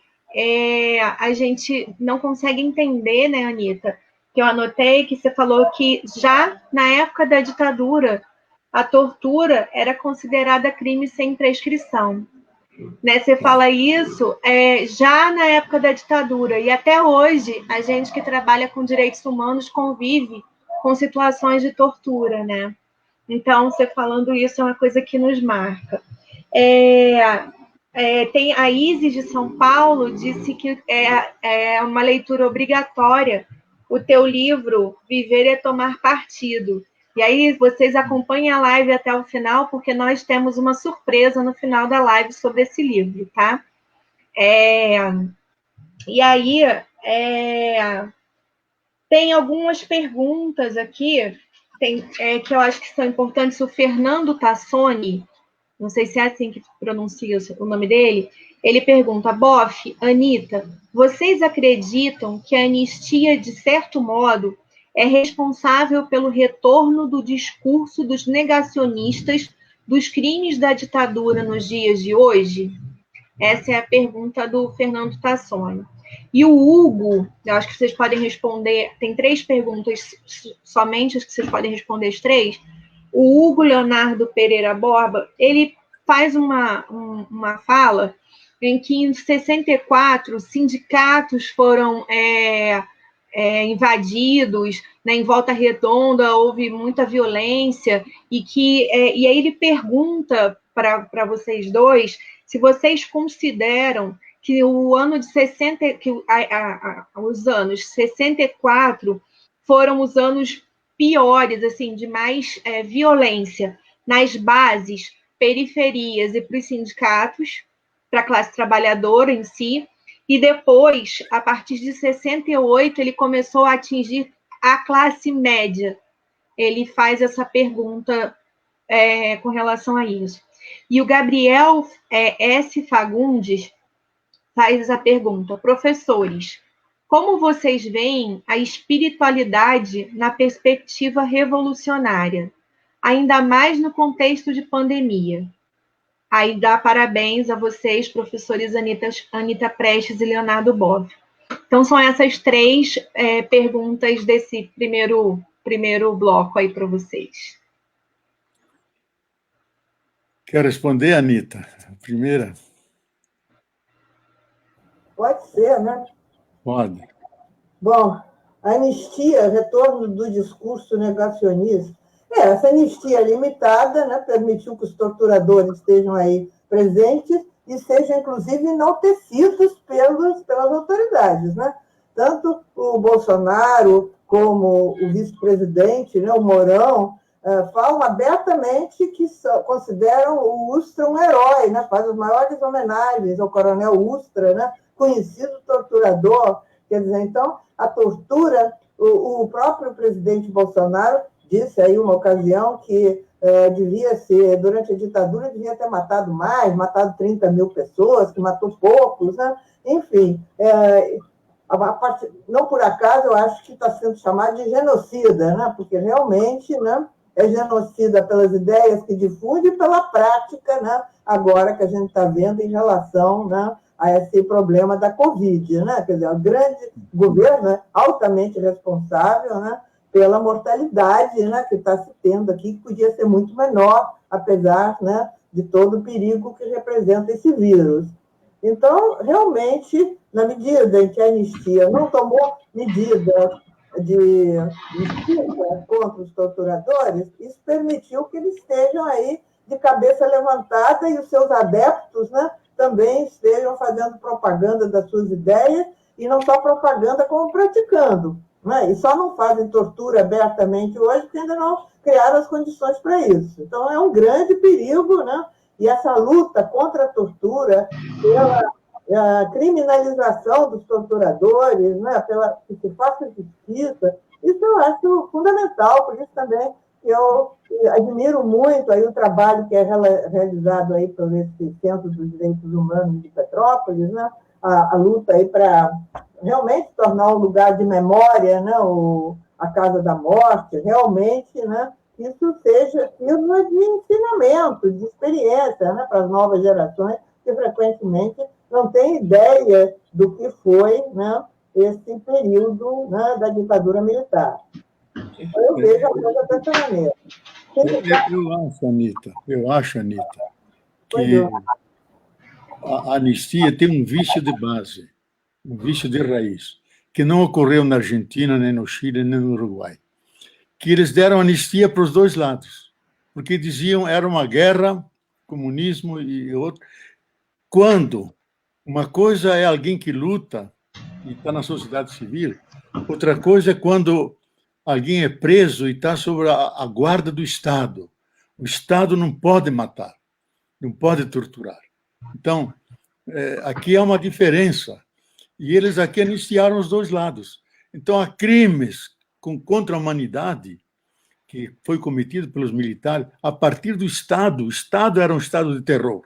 a gente não consegue entender, né, Anita? Que eu anotei que você falou que já na época da ditadura a tortura era considerada crime sem prescrição. Né? Você fala isso já na época da ditadura e até hoje a gente que trabalha com direitos humanos convive com situações de tortura, né? Então, você falando isso é uma coisa que nos marca. Tem a Isis de São Paulo disse que é uma leitura obrigatória o teu livro Viver é Tomar Partido. E aí vocês acompanhem a live até o final, porque nós temos uma surpresa no final da live sobre esse livro, tá? E aí tem algumas perguntas aqui que eu acho que são importantes. O Fernando Tassoni, não sei se é assim que pronuncia o nome dele, ele pergunta: Boff, Anita, vocês acreditam que a anistia, de certo modo, é responsável pelo retorno do discurso dos negacionistas dos crimes da ditadura nos dias de hoje? Essa é a pergunta do Fernando Tassoni. E o Hugo, eu acho que vocês podem responder, tem 3 perguntas somente, acho que vocês podem responder as 3. O Hugo Leonardo Pereira Borba, ele faz uma fala em que em 64 sindicatos foram invadidos, né, em Volta Redonda houve muita violência, e aí ele pergunta para vocês dois se vocês consideram que o ano de 60, que os anos 64 foram os anos piores, assim, de mais violência nas bases, periferias e para os sindicatos, para a classe trabalhadora em si, e depois, a partir de 68, ele começou a atingir a classe média. Ele faz essa pergunta com relação a isso. E o Gabriel S. Fagundes faz essa pergunta: professores, como vocês veem a espiritualidade na perspectiva revolucionária, ainda mais no contexto de pandemia? aí dar parabéns a vocês, professores Anita Prestes e Leonardo Boff. Então, são essas 3 perguntas desse primeiro bloco aí para vocês. Quer responder, Anita? A primeira? Pode ser, né? Pode. Bom, a anistia, retorno do discurso negacionista. Essa anistia limitada, né, permitiu que os torturadores estejam aí presentes e sejam, inclusive, enaltecidos pelas autoridades, né? Tanto o Bolsonaro como o vice-presidente, né, o Mourão, falam abertamente que consideram o Ustra um herói, né? Faz as maiores homenagens ao coronel Ustra, né? Conhecido torturador. Quer dizer, então, a tortura, o próprio presidente Bolsonaro disse aí uma ocasião que devia ser, durante a ditadura, devia ter matado mais, matado 30 mil pessoas, que matou poucos, né? Enfim, não por acaso eu acho que está sendo chamado de genocida, né? Porque realmente, né, é genocida pelas ideias que difunde e pela prática, né, agora que a gente está vendo em relação, né, a esse problema da Covid, né? Quer dizer, o grande governo é altamente responsável, né, pela mortalidade, né, que está se tendo aqui, que podia ser muito menor, apesar, né, de todo o perigo que representa esse vírus. Então, realmente, na medida em que a anistia não tomou medidas de justiça contra os torturadores, isso permitiu que eles estejam aí de cabeça levantada e os seus adeptos, né, também estejam fazendo propaganda das suas ideias, e não só propaganda, como praticando. Né? E só não fazem tortura abertamente hoje porque ainda não criaram as condições para isso. Então, é um grande perigo, né? E essa luta contra a tortura, pela criminalização dos torturadores, né? Pela que se faça justiça, isso eu acho fundamental, por isso também eu admiro muito aí o trabalho que é realizado aí por esse Centro dos Direitos Humanos de Petrópolis, né? A luta aí para realmente tornar um lugar de memória, né? A Casa da Morte, realmente, né? Isso seja firma de ensinamento, de experiência, né? Para as novas gerações que frequentemente não têm ideia do que foi, né? Esse período, né? Da ditadura militar. Então, eu vejo a coisa dessa maneira. Eu acho, Anita, que a anistia tem um vício de base, um vício de raiz, que não ocorreu na Argentina, nem no Chile, nem no Uruguai. Que eles deram anistia para os dois lados, porque diziam era uma guerra, comunismo e outro. Quando uma coisa é alguém que luta e está na sociedade civil, outra coisa é quando alguém é preso e está sob a guarda do Estado. O Estado não pode matar, não pode torturar. Então, aqui há uma diferença. E eles aqui anistiaram os dois lados. Então, há crimes contra a humanidade que foi cometido pelos militares a partir do Estado. O Estado era um estado de terror.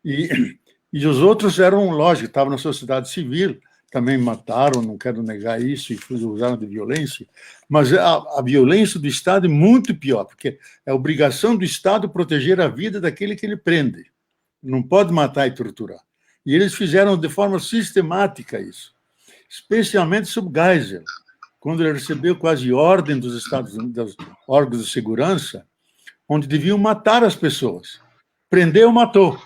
E os outros eram, lógico, estavam na sociedade civil, também mataram, não quero negar isso, e usaram de violência, mas a violência do Estado é muito pior, porque é obrigação do Estado proteger a vida daquele que ele prende. Não pode matar e torturar. E eles fizeram de forma sistemática isso, especialmente sob Geisel, quando ele recebeu quase ordem dos Estados Unidos, dos órgãos de segurança, onde deviam matar as pessoas. Prendeu, matou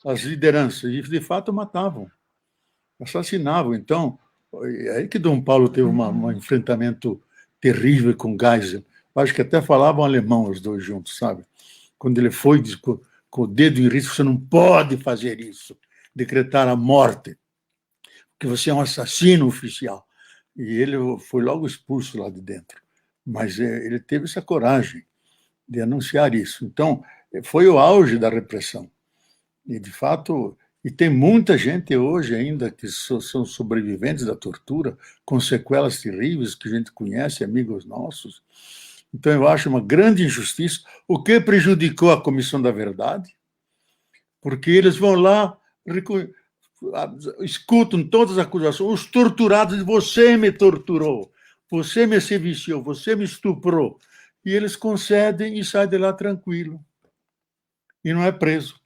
as lideranças, e de fato matavam, assassinavam. Então, é aí que Dom Paulo teve um enfrentamento terrível com Geisel. Acho que até falavam alemão os dois juntos, sabe? Quando ele foi com o dedo em risco, você não pode fazer isso, decretar a morte, porque você é um assassino oficial. E ele foi logo expulso lá de dentro. Mas ele teve essa coragem de anunciar isso. Então, foi o auge da repressão. E, de fato, e tem muita gente hoje ainda que são sobreviventes da tortura, com sequelas terríveis que a gente conhece, amigos nossos. Então, eu acho uma grande injustiça, o que prejudicou a Comissão da Verdade, porque eles vão lá, escutam todas as acusações, os torturados, você me torturou, você me seviciou, você me estuprou. E eles concedem e saem de lá tranquilo. E não é preso.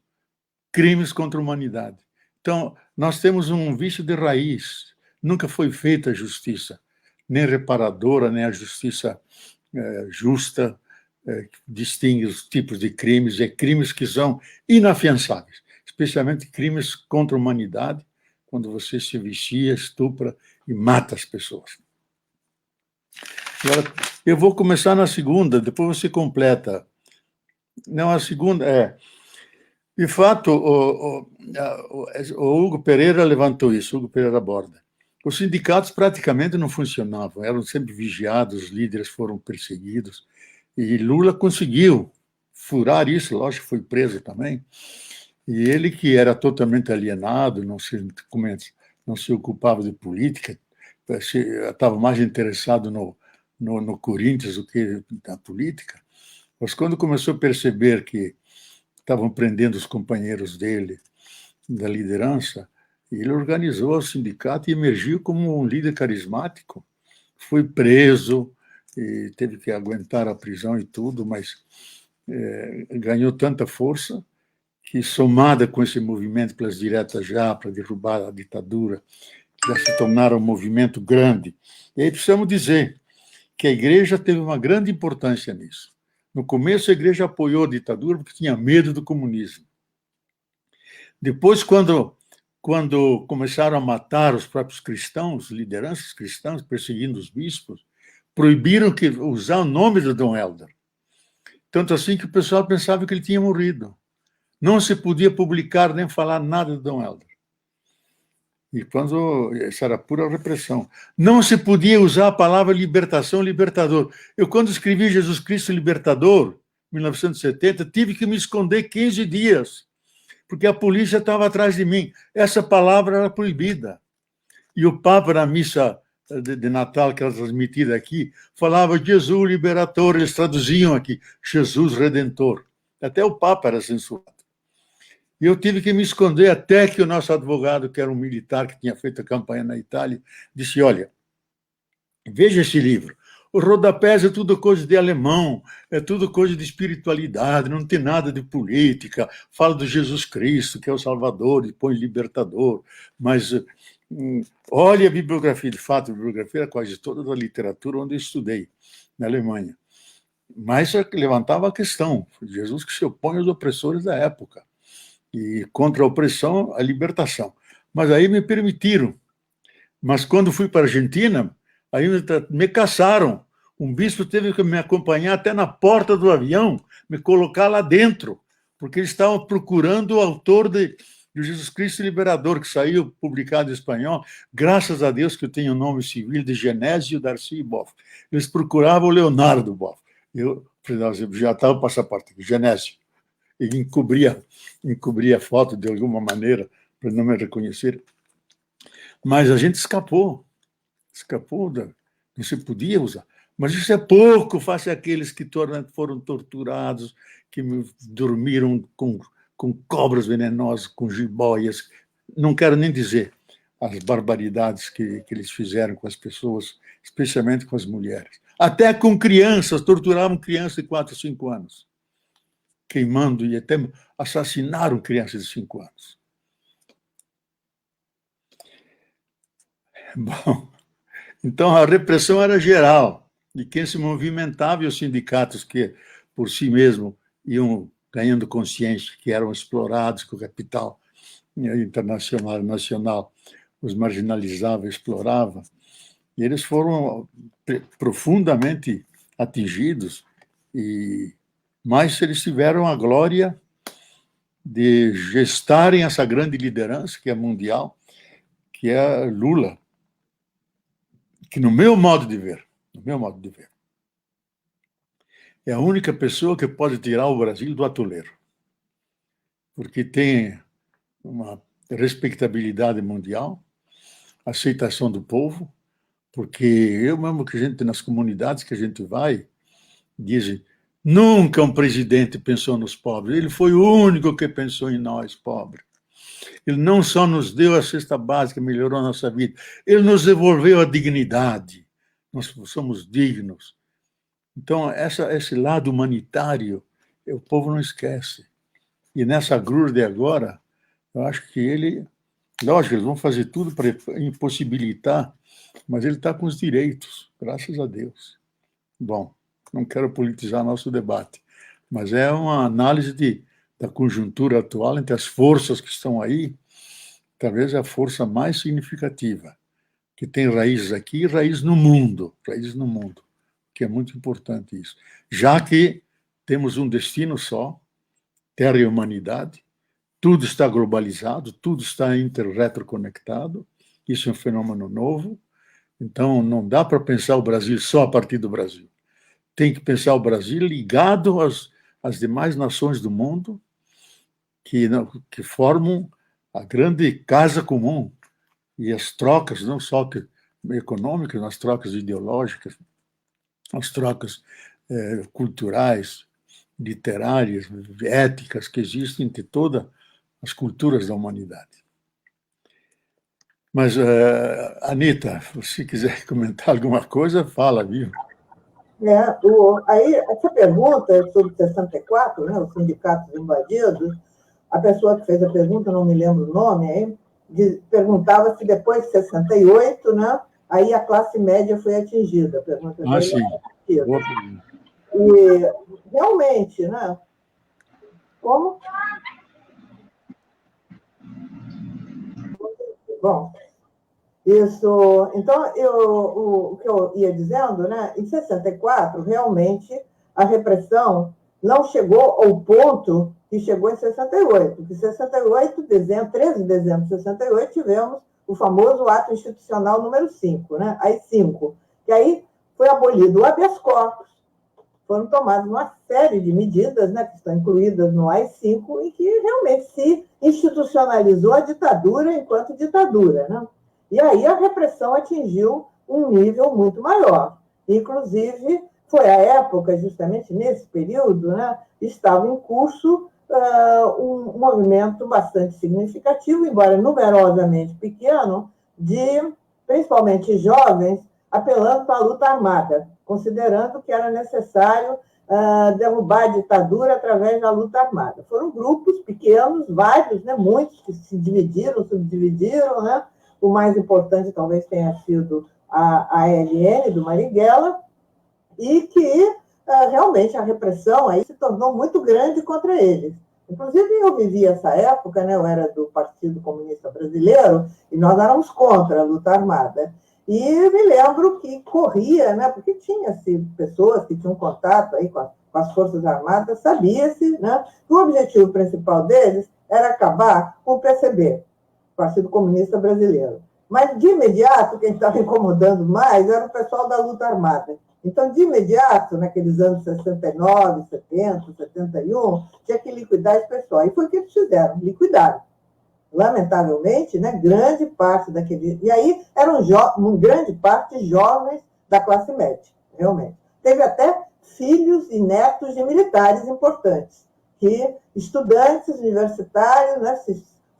crimes contra a humanidade. Então, nós temos um vício de raiz. Nunca foi feita a justiça, nem reparadora, nem a justiça justa, que distingue os tipos de crimes, crimes que são inafiançáveis, especialmente crimes contra a humanidade, quando você se vicia, estupra e mata as pessoas. Agora, eu vou começar na segunda, depois você completa. Não, a segunda é... De fato, o Hugo Pereira levantou isso, Hugo Pereira Borda. Os sindicatos praticamente não funcionavam, eram sempre vigiados, os líderes foram perseguidos, e Lula conseguiu furar isso, lógico que foi preso também, e ele, que era totalmente alienado, não se ocupava de política, estava mais interessado no Corinthians do que na política, mas quando começou a perceber que estavam prendendo os companheiros dele da liderança, ele organizou o sindicato e emergiu como um líder carismático. Foi preso e teve que aguentar a prisão e tudo, mas ganhou tanta força que, somada com esse movimento pelas diretas já, para derrubar a ditadura, já se tornaram um movimento grande. E aí precisamos dizer que a igreja teve uma grande importância nisso. No começo, a igreja apoiou a ditadura porque tinha medo do comunismo. Depois, quando começaram a matar os próprios cristãos, lideranças cristãs, perseguindo os bispos, proibiram usar o nome de Dom Helder. Tanto assim que o pessoal pensava que ele tinha morrido. Não se podia publicar nem falar nada de Dom Helder. E essa era pura repressão. Não se podia usar a palavra libertação, libertador. Eu, quando escrevi Jesus Cristo Libertador, em 1970, tive que me esconder 15 dias, porque a polícia estava atrás de mim. Essa palavra era proibida. E o Papa, na missa de Natal, que era transmitida aqui, falava Jesus Liberator, eles traduziam aqui, Jesus Redentor. Até o Papa era censurado. E eu tive que me esconder até que o nosso advogado, que era um militar que tinha feito a campanha na Itália, disse, olha, veja esse livro. Os rodapés é tudo coisa de alemão, é tudo coisa de espiritualidade, não tem nada de política, fala do Jesus Cristo, que é o Salvador, e põe Libertador, mas olha a bibliografia, de fato, a bibliografia era quase toda da literatura onde eu estudei, na Alemanha. Mas levantava a questão, Jesus que se opõe aos opressores da época. E contra a opressão, a libertação. Mas aí me permitiram. Mas quando fui para a Argentina, aí me caçaram. Um bispo teve que me acompanhar até na porta do avião, me colocar lá dentro, porque eles estavam procurando o autor de Jesus Cristo Liberador, que saiu publicado em espanhol, graças a Deus que eu tenho o nome civil de Genésio Darcy Boff. Eles procuravam o Leonardo Boff. Eu já estava o passaporte, Genésio. Ele encobria a foto de alguma maneira, para não me reconhecer. Mas a gente escapou, não se podia usar. Mas isso é pouco face àqueles que foram torturados, que dormiram com cobras venenosas, com jiboias. Não quero nem dizer as barbaridades que eles fizeram com as pessoas, especialmente com as mulheres. Até com crianças, torturavam crianças de 4, 5 anos. Queimando e até assassinaram crianças de 5 anos. Bom, então a repressão era geral, e quem se movimentava, e os sindicatos que, por si mesmos, iam ganhando consciência que eram explorados, que o capital internacional, nacional, os marginalizava, explorava, e eles foram profundamente atingidos, mas eles tiveram a glória de gestarem essa grande liderança, que é mundial, que é Lula, que no meu modo de ver, é a única pessoa que pode tirar o Brasil do atoleiro, porque tem uma respeitabilidade mundial, aceitação do povo, porque eu mesmo que a gente, nas comunidades que a gente vai, dizem, nunca um presidente pensou nos pobres, ele foi o único que pensou em nós, pobres. Ele não só nos deu a cesta básica, melhorou a nossa vida, ele nos devolveu a dignidade, nós somos dignos. Então, esse lado humanitário, o povo não esquece. E nessa grurde agora, eu acho que ele... Lógico, eles vão fazer tudo para impossibilitar, mas ele está com os direitos, graças a Deus. Bom, não quero politizar nosso debate, mas é uma análise da conjuntura atual entre as forças que estão aí, talvez a força mais significativa, que tem raízes aqui e raízes no mundo, que é muito importante isso. Já que temos um destino só, Terra e humanidade, tudo está globalizado, tudo está interretroconectado, isso é um fenômeno novo, então não dá para pensar o Brasil só a partir do Brasil. Tem que pensar o Brasil ligado às demais nações do mundo que formam a grande casa comum. E as trocas, não só econômicas, as trocas ideológicas, as trocas culturais, literárias, éticas que existem entre todas as culturas da humanidade. Mas, Anita, se quiser comentar alguma coisa, fala, viu? Aí, essa pergunta sobre 64, né, os sindicatos invadidos, a pessoa que fez a pergunta, não me lembro o nome, perguntava se depois de 68, né, aí a classe média foi atingida. A pergunta dele sim. E, realmente, né, como... Bom, isso... Então, o que eu ia dizendo, né, em 64, realmente, a repressão não chegou ao ponto que chegou em 68. Em 68, 13 de dezembro de 68, tivemos o famoso ato institucional número 5, né? AI-5, que aí foi abolido o habeas corpus, foram tomadas uma série de medidas, né, que estão incluídas no AI-5, e que realmente se institucionalizou a ditadura enquanto ditadura, né? E aí a repressão atingiu um nível muito maior. Inclusive, foi a época, justamente nesse período, né, estava em curso um movimento bastante significativo, embora numerosamente pequeno, de principalmente jovens apelando para a luta armada, considerando que era necessário derrubar a ditadura através da luta armada. Foram grupos pequenos, vários, né, muitos que se dividiram, subdividiram, né? O mais importante talvez tenha sido a ALN do Marighella, e que realmente a repressão aí se tornou muito grande contra eles. Inclusive, eu vivi essa época, né, eu era do Partido Comunista Brasileiro, e nós éramos contra a luta armada. E me lembro que corria, né, porque tinha-se pessoas que tinham contato aí com as Forças Armadas, sabia-se, né, que o objetivo principal deles era acabar com o PCB, Partido Comunista Brasileiro. Mas, de imediato, quem estava incomodando mais era o pessoal da luta armada. Então, de imediato, naqueles anos 69, 70, 71, tinha que liquidar esse pessoal. E foi o que eles fizeram, liquidaram. Lamentavelmente, né, grande parte daqueles... E aí eram grande parte jovens da classe média, realmente. Teve até filhos e netos de militares importantes, que estudantes universitários, né,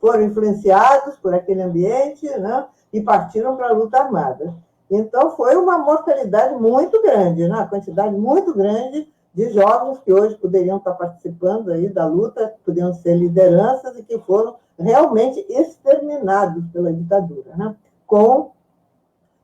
foram influenciados por aquele ambiente, né, e partiram para a luta armada. Então, foi uma mortalidade muito grande, né? Uma quantidade muito grande de jovens que hoje poderiam estar participando aí da luta, poderiam ser lideranças e que foram realmente exterminados pela ditadura, né? Com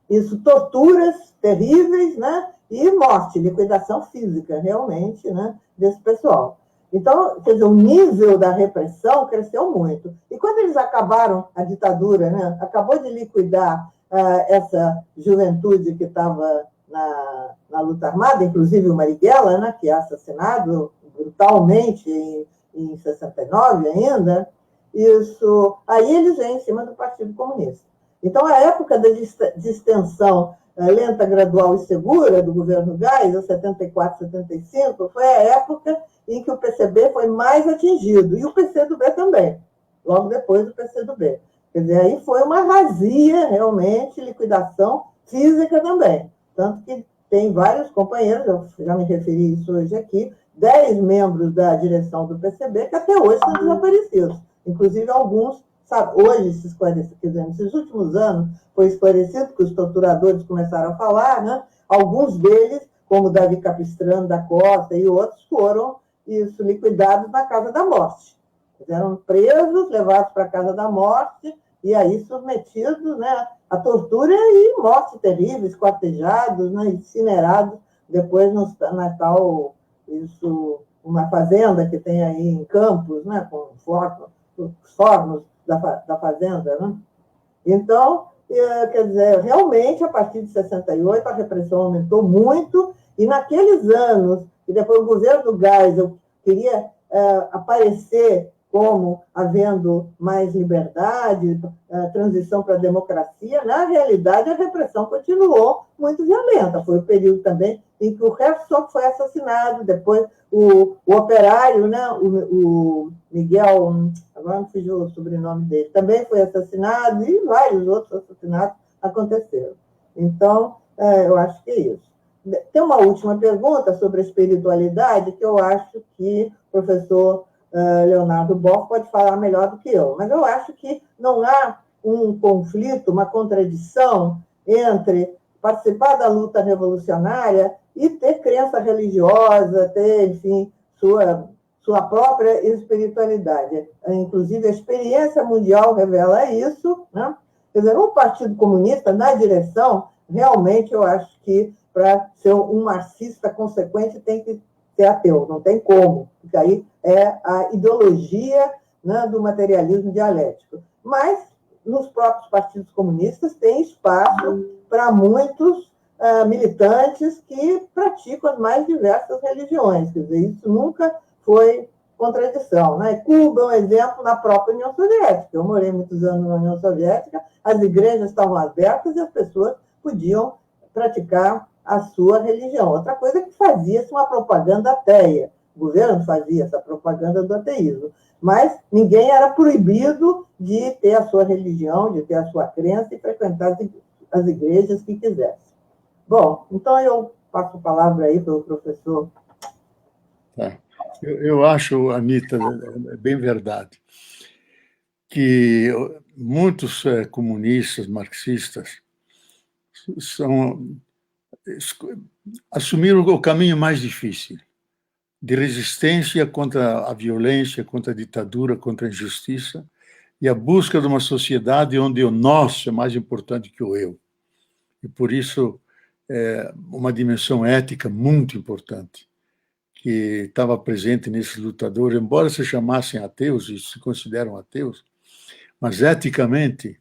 isso, torturas terríveis, né? E morte, liquidação física, realmente, né? Desse pessoal. Então, quer dizer, o nível da repressão cresceu muito. E quando eles acabaram a ditadura, né? Acabou de liquidar essa juventude que estava na luta armada, inclusive o Marighella, né, que é assassinado brutalmente em 69 ainda, isso, aí eles vêm em cima do Partido Comunista. Então, a época da distensão lenta, gradual e segura do governo Geisel, 74, 75, foi a época em que o PCB foi mais atingido, e o PCdoB também, logo depois do PCdoB. Quer dizer, aí foi uma razia, realmente, liquidação física também. Tanto que tem vários companheiros, eu já me referi a isso hoje aqui, 10 membros da direção do PCB que até hoje estão desaparecidos. Inclusive, alguns, sabe, hoje se esclareceram, quer dizer, nesses últimos anos foi esclarecido que os torturadores começaram a falar, né? Alguns deles, como Davi Capistrano da Costa e outros, foram liquidados na Casa da Morte. Eram presos, levados para a casa da morte, e aí submetidos, né, à tortura e morte terrível, esquartejados, né, incinerados, depois na tal, isso, uma fazenda que tem aí em Campos, né, com os fornos da fazenda. Né? Então, quer dizer, realmente, a partir de 68, a repressão aumentou muito, e naqueles anos, e depois o governo Geisel queria aparecer como havendo mais liberdade, transição para a democracia, na realidade, a repressão continuou muito violenta. Foi o período também em que o Herzog foi assassinado, depois o operário, né, o Miguel, agora não fugiu o sobrenome dele, também foi assassinado, e vários outros assassinatos aconteceram. Então, eu acho que é isso. Tem uma última pergunta sobre a espiritualidade, que eu acho que o professor Leonardo Boff pode falar melhor do que eu, mas eu acho que não há um conflito, uma contradição entre participar da luta revolucionária e ter crença religiosa, ter, enfim, sua própria espiritualidade. Inclusive, a experiência mundial revela isso, né? Quer dizer, um partido comunista na direção, realmente, eu acho que para ser um marxista consequente tem que ser ateu, não tem como, porque aí é a ideologia, né, do materialismo dialético. Mas, nos próprios partidos comunistas, tem espaço para muitos militantes que praticam as mais diversas religiões. Quer dizer, isso nunca foi contradição. Né? Cuba é um exemplo na própria União Soviética. Eu morei muitos anos na União Soviética, as igrejas estavam abertas e as pessoas podiam praticar a sua religião. Outra coisa é que fazia-se uma propaganda ateia. O governo fazia essa propaganda do ateísmo. Mas ninguém era proibido de ter a sua religião, de ter a sua crença e frequentar as igrejas que quisesse. Bom, então eu passo a palavra aí para o professor. Tá. Eu acho, Anita, é bem verdade, que muitos comunistas, marxistas, assumiram o caminho mais difícil, de resistência contra a violência, contra a ditadura, contra a injustiça, e a busca de uma sociedade onde o nosso é mais importante que o eu. E, por isso, uma dimensão ética muito importante, que estava presente nesses lutadores, embora se chamassem ateus e se consideram ateus, mas eticamente,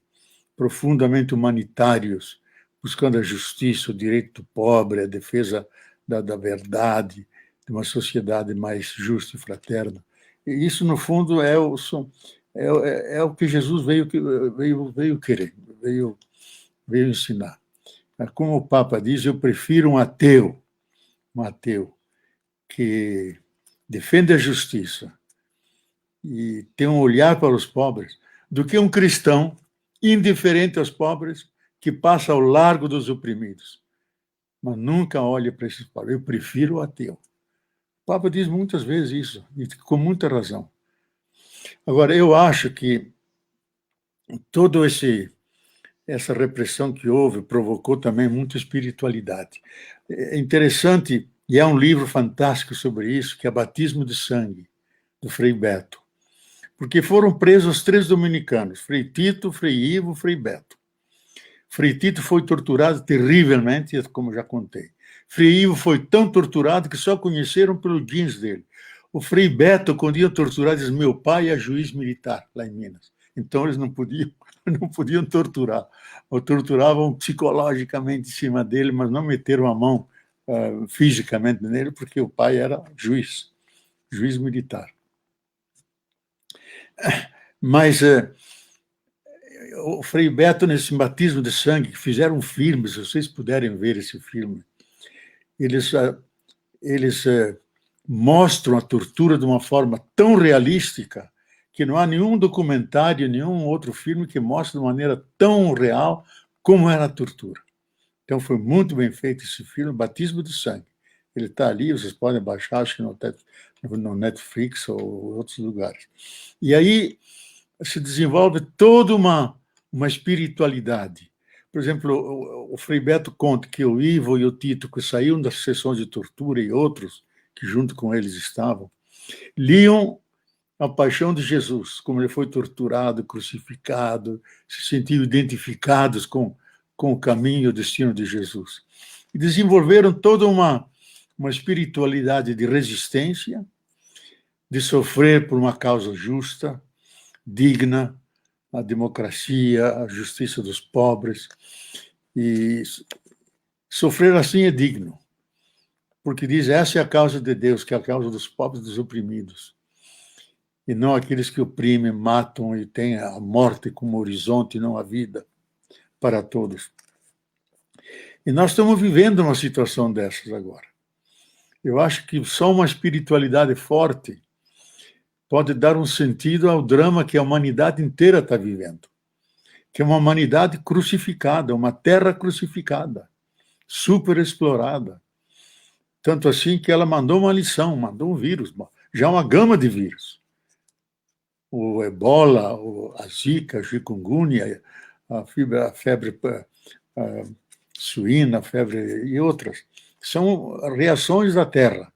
profundamente humanitários, buscando a justiça, o direito do pobre, a defesa da verdade, de uma sociedade mais justa e fraterna. E isso, no fundo, é o que Jesus veio querer, veio ensinar. Como o Papa diz, eu prefiro um ateu que defende a justiça e tem um olhar para os pobres, do que um cristão indiferente aos pobres que passa ao largo dos oprimidos, mas nunca olha para esses pobres. Eu prefiro o ateu. O Papa diz muitas vezes isso, e com muita razão. Agora, eu acho que toda essa repressão que houve provocou também muita espiritualidade. É interessante, e é um livro fantástico sobre isso, que é Batismo de Sangue, do Frei Beto. Porque foram presos 3 dominicanos, Frei Tito, Frei Ivo, Frei Beto. Frei Tito foi torturado terrivelmente, como já contei. Frei Ivo foi tão torturado que só conheceram pelo jeans dele. O Frei Beto, quando ia torturar, diz: meu pai é juiz militar, lá em Minas. Então, eles não podiam torturar. Ou torturavam psicologicamente em cima dele, mas não meteram a mão fisicamente nele, porque o pai era juiz militar. Mas o Frei Beto, nesse batismo de sangue, que fizeram um filme, se vocês puderem ver esse filme, eles mostram a tortura de uma forma tão realística que não há nenhum documentário, nenhum outro filme que mostre de maneira tão real como era a tortura. Então, foi muito bem feito esse filme, Batismo de Sangue. Ele está ali, vocês podem baixar, acho que no Netflix ou outros lugares. E aí se desenvolve toda uma espiritualidade. Por exemplo, o Frei Beto conta que o Ivo e o Tito, que saíram das sessões de tortura, e outros que junto com eles estavam, liam a paixão de Jesus, como ele foi torturado, crucificado, se sentiam identificados com o caminho e o destino de Jesus. E desenvolveram toda uma espiritualidade de resistência, de sofrer por uma causa justa, digna, a democracia, a justiça dos pobres. E sofrer assim é digno, porque diz, essa é a causa de Deus, que é a causa dos pobres e dos oprimidos, e não aqueles que oprimem, matam e têm a morte como horizonte, não a vida para todos. E nós estamos vivendo uma situação dessas agora. Eu acho que só uma espiritualidade forte pode dar um sentido ao drama que a humanidade inteira está vivendo, que é uma humanidade crucificada, uma terra crucificada, super explorada. Tanto assim que ela mandou uma lição, mandou um vírus, já uma gama de vírus. O ebola, a zika, a chikungunya, a febre suína, a febre e outras. São reações da Terra.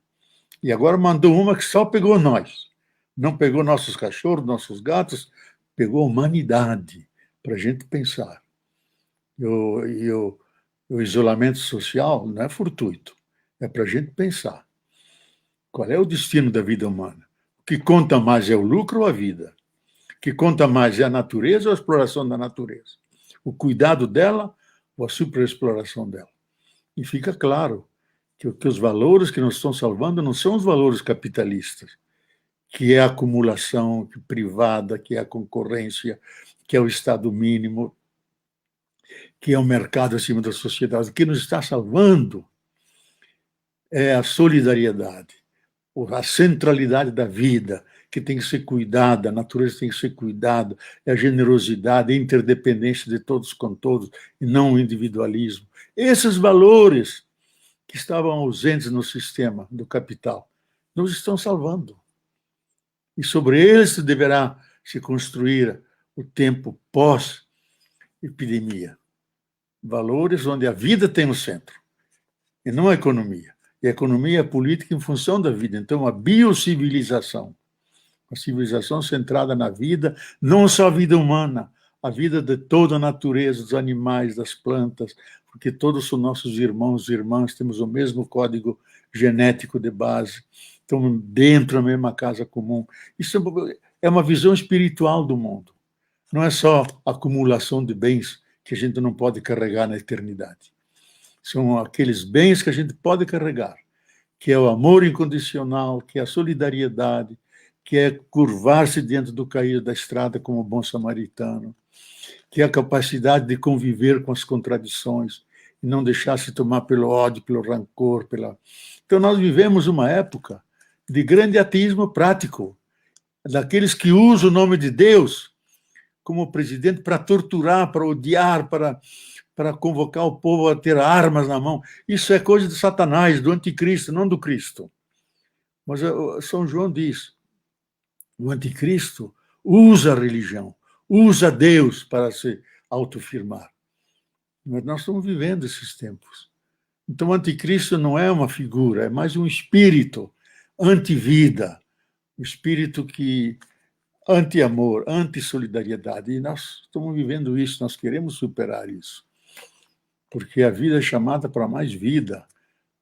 E agora mandou uma que só pegou nós. Não pegou nossos cachorros, nossos gatos, pegou a humanidade, para a gente pensar. O isolamento social não é fortuito, é para a gente pensar. Qual é o destino da vida humana? O que conta mais é o lucro ou a vida? O que conta mais é a natureza ou a exploração da natureza? O cuidado dela ou a superexploração dela? E fica claro que os valores que nos estão salvando não são os valores capitalistas, que é a acumulação privada, que é a concorrência, que é o Estado mínimo, que é o mercado acima da sociedade. O que nos está salvando é a solidariedade, a centralidade da vida, que tem que ser cuidada, a natureza tem que ser cuidada, é a generosidade, a interdependência de todos com todos, e não o individualismo. Esses valores que estavam ausentes no sistema do capital nos estão salvando. E sobre eles deverá se construir o tempo pós-epidemia. Valores onde a vida tem o centro, e não a economia. E a economia é a política em função da vida. Então, a biocivilização, a civilização centrada na vida, não só a vida humana, a vida de toda a natureza, dos animais, das plantas, porque todos são nossos irmãos e irmãs, temos o mesmo código genético de base, estamos dentro da mesma casa comum. Isso é uma visão espiritual do mundo. Não é só acumulação de bens que a gente não pode carregar na eternidade. São aqueles bens que a gente pode carregar, que é o amor incondicional, que é a solidariedade, que é curvar-se diante do caído da estrada como bom samaritano, que é a capacidade de conviver com as contradições e não deixar se tomar pelo ódio, pelo rancor. Então, nós vivemos uma época de grande ateísmo prático, daqueles que usam o nome de Deus como presidente para torturar, para odiar, para convocar o povo a ter armas na mão. Isso é coisa de Satanás, do anticristo, não do Cristo. Mas São João diz, o anticristo usa a religião, usa Deus para se autoafirmar. Mas nós estamos vivendo esses tempos. Então, o anticristo não é uma figura, é mais um espírito anti-vida, um espírito que anti-amor, anti-solidariedade. E nós estamos vivendo isso, nós queremos superar isso. Porque a vida é chamada para mais vida.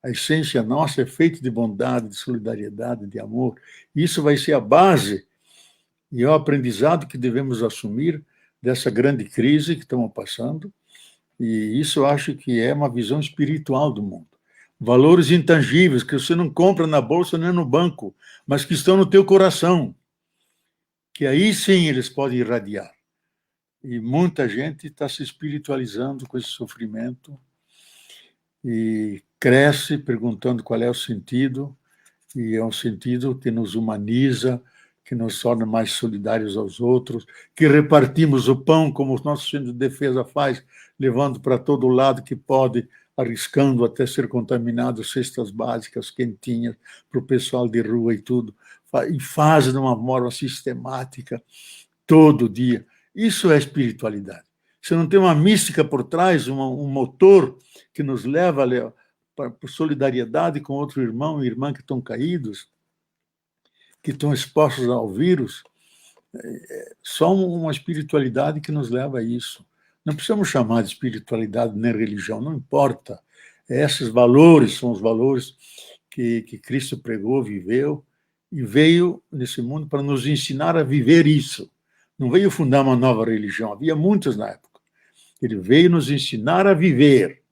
A essência nossa é feita de bondade, de solidariedade, de amor. Isso vai ser a base e é o aprendizado que devemos assumir dessa grande crise que estamos passando. E isso eu acho que é uma visão espiritual do mundo. Valores intangíveis que você não compra na bolsa nem no banco, mas que estão no teu coração. Que aí sim eles podem irradiar. E muita gente está se espiritualizando com esse sofrimento e cresce perguntando qual é o sentido, e é um sentido que nos humaniza, que nos torna mais solidários aos outros, que repartimos o pão como o nosso centro de defesa faz, levando para todo lado que pode, arriscando até ser contaminado, cestas básicas, quentinhas, para o pessoal de rua e tudo, e faz de uma forma sistemática, todo dia. Isso é espiritualidade. Se não tem uma mística por trás, um motor que nos leva para solidariedade com outro irmão e irmã que estão caídos, que estão expostos ao vírus, só uma espiritualidade que nos leva a isso. Não precisamos chamar de espiritualidade nem religião, não importa. Esses valores são os valores que Cristo pregou, viveu, e veio nesse mundo para nos ensinar a viver isso. Não veio fundar uma nova religião, havia muitas na época. Ele veio nos ensinar a viver.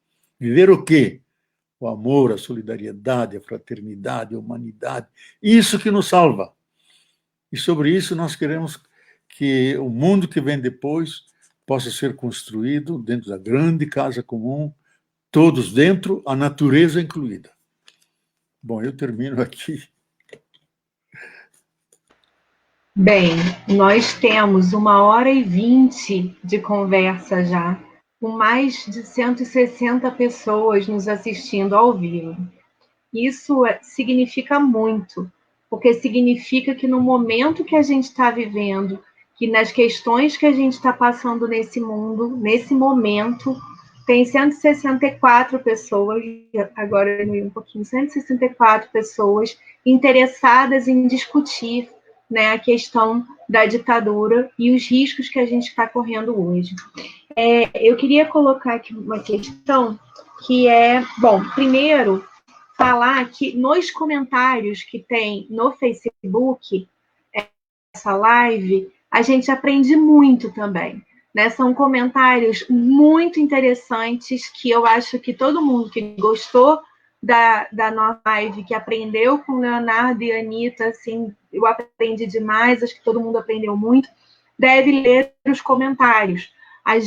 Viver o quê? O amor, a solidariedade, a fraternidade, a humanidade. Isso que nos salva. E sobre isso nós queremos que o mundo que vem depois possa ser construído dentro da grande casa comum, todos dentro, a natureza incluída. Bom, eu termino aqui. Bem, nós temos 1h20 de conversa já, com mais de 160 pessoas nos assistindo ao vivo. Isso significa muito, porque significa que no momento que a gente está vivendo, que nas questões que a gente está passando nesse mundo, nesse momento, tem 164 pessoas, agora eu um pouquinho, 164 pessoas interessadas em discutir, né, a questão da ditadura e os riscos que a gente está correndo hoje. Eu queria colocar aqui uma questão que é, bom, primeiro, falar que nos comentários que tem no Facebook, essa live, a gente aprende muito também, né? São comentários muito interessantes que eu acho que todo mundo que gostou da nossa live, que aprendeu com Leonardo e Anita, assim, eu aprendi demais, acho que todo mundo aprendeu muito, deve ler os comentários. A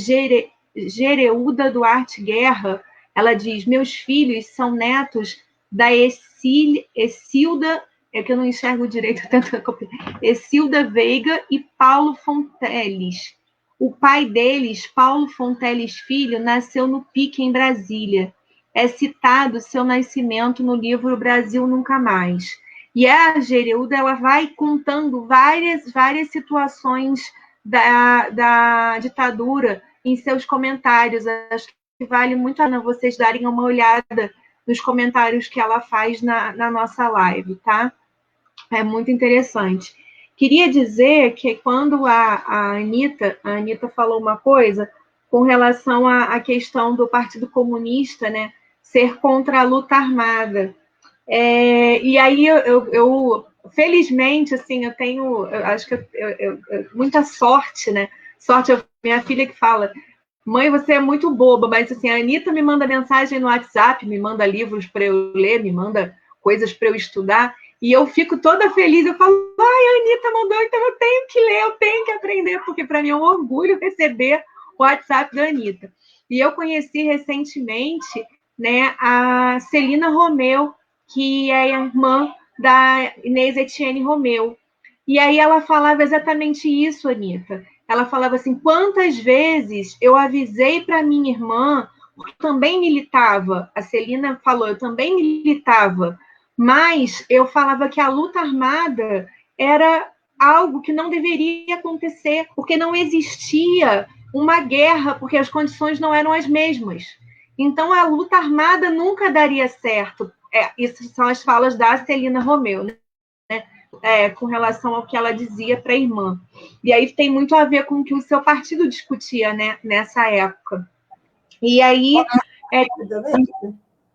Gereuda Duarte Guerra, ela diz, meus filhos são netos da Exilda, é que eu não enxergo direito, Exilda Veiga e Paulo Fonteles. O pai deles, Paulo Fonteles Filho, nasceu no Pique, em Brasília. É citado seu nascimento no livro Brasil Nunca Mais. E a Gereuda, ela vai contando várias situações da ditadura em seus comentários. Acho que vale muito a pena vocês darem uma olhada nos comentários que ela faz na nossa live, tá? É muito interessante. Queria dizer que quando a Anita falou uma coisa com relação à questão do Partido Comunista, né, ser contra a luta armada. E aí eu felizmente, assim, eu tenho, acho que muita sorte, né? Sorte, minha filha que fala, mãe, você é muito boba, mas assim, a Anita me manda mensagem no WhatsApp, me manda livros para eu ler, me manda coisas para eu estudar, e eu fico toda feliz, eu falo, ai, a Anita mandou, então eu tenho que ler, eu tenho que aprender, porque para mim é um orgulho receber o WhatsApp da Anita. E eu conheci recentemente, né, a Celina Romeu, que é a irmã da Inês Etienne Romeu. E aí ela falava exatamente isso, Anita. Ela falava assim, quantas vezes eu avisei para minha irmã, porque também militava, a Celina falou, eu também militava, mas eu falava que a luta armada era algo que não deveria acontecer, porque não existia uma guerra, porque as condições não eram as mesmas. Então, a luta armada nunca daria certo. Isso são as falas da Celina Romeu, né? Com relação ao que ela dizia para a irmã. E aí tem muito a ver com o que o seu partido discutia, né, nessa época. E aí...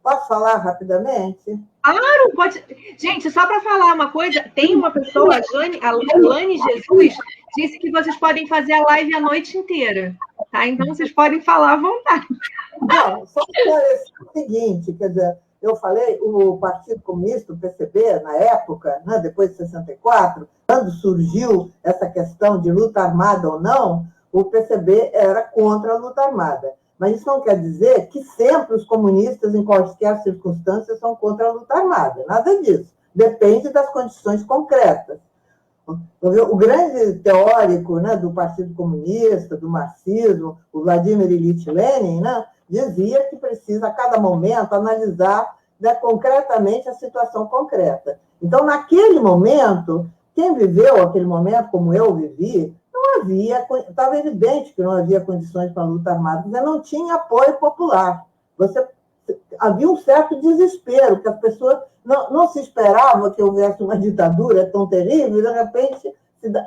Posso falar rapidamente? Claro, pode. Gente, só para falar uma coisa, tem uma pessoa, a Lani Jesus, disse que vocês podem fazer a live a noite inteira, tá? Então vocês podem falar à vontade. Não, só o seguinte, quer dizer, eu falei, o Partido Comunista, o PCB, na época, né, depois de 64, quando surgiu essa questão de luta armada ou não, o PCB era contra a luta armada. Mas isso não quer dizer que sempre os comunistas, em quaisquer circunstâncias, são contra a luta armada. Nada disso. Depende das condições concretas. O grande teórico, né, do Partido Comunista, do marxismo, o Vladimir Ilyich Lenin, né, dizia que precisa, a cada momento, analisar, né, concretamente a situação concreta. Então, naquele momento, quem viveu aquele momento, como eu vivi, não havia, estava evidente que não havia condições para a luta armada, mas não tinha apoio popular. Havia um certo desespero, que as pessoas não se esperava que houvesse uma ditadura tão terrível, e de repente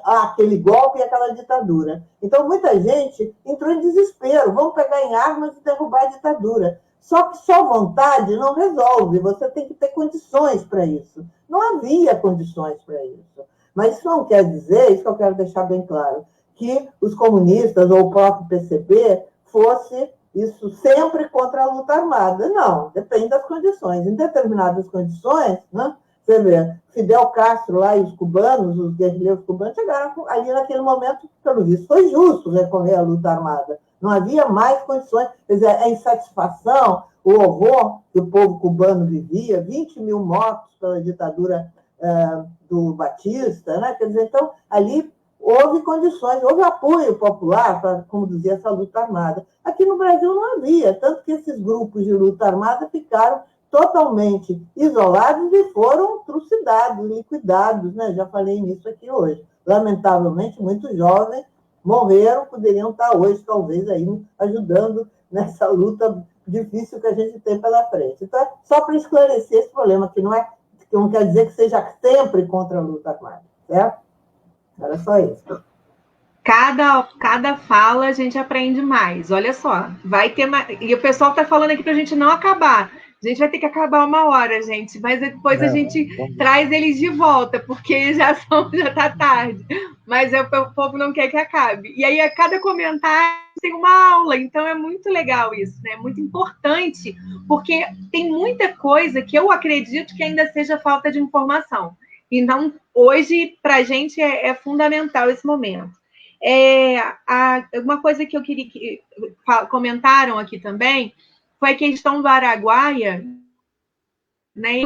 aquele golpe e aquela ditadura. Então, muita gente entrou em desespero, vamos pegar em armas e derrubar a ditadura. Só que só vontade não resolve, você tem que ter condições para isso. Não havia condições para isso. Mas isso não quer dizer, isso que eu quero deixar bem claro, que os comunistas ou o próprio PCB fosse isso sempre contra a luta armada. Não, depende das condições. Em determinadas condições, né, você vê, Fidel Castro lá e os cubanos, os guerrilheiros cubanos, chegaram ali naquele momento, pelo visto, foi justo recorrer à luta armada. Não havia mais condições. Quer dizer, a insatisfação, o horror que o povo cubano vivia, 20 mil mortos pela ditadura do Batista, né? Quer dizer, então, ali houve condições, houve apoio popular para conduzir essa luta armada. Aqui no Brasil não havia, tanto que esses grupos de luta armada ficaram totalmente isolados e foram trucidados, liquidados, né? Já falei nisso aqui hoje. Lamentavelmente, muitos jovens morreram, poderiam estar hoje, talvez, aí, ajudando nessa luta difícil que a gente tem pela frente. Então, só para esclarecer esse problema, que não quer dizer que seja sempre contra a luta armada, certo? Era só isso. Cada fala a gente aprende mais. Olha só, vai ter mais. E o pessoal está falando aqui para a gente não acabar. A gente vai ter que acabar 1 hora, gente, mas depois a gente traz eles de volta, porque já está tarde. Mas o povo não quer que acabe. E aí, a cada comentário tem uma aula, então é muito legal isso, né? Muito importante, porque tem muita coisa que eu acredito que ainda seja falta de informação. Então, hoje, para a gente, é fundamental esse momento. Uma coisa que eu queria que comentaram aqui também foi a questão do Araguaia, né,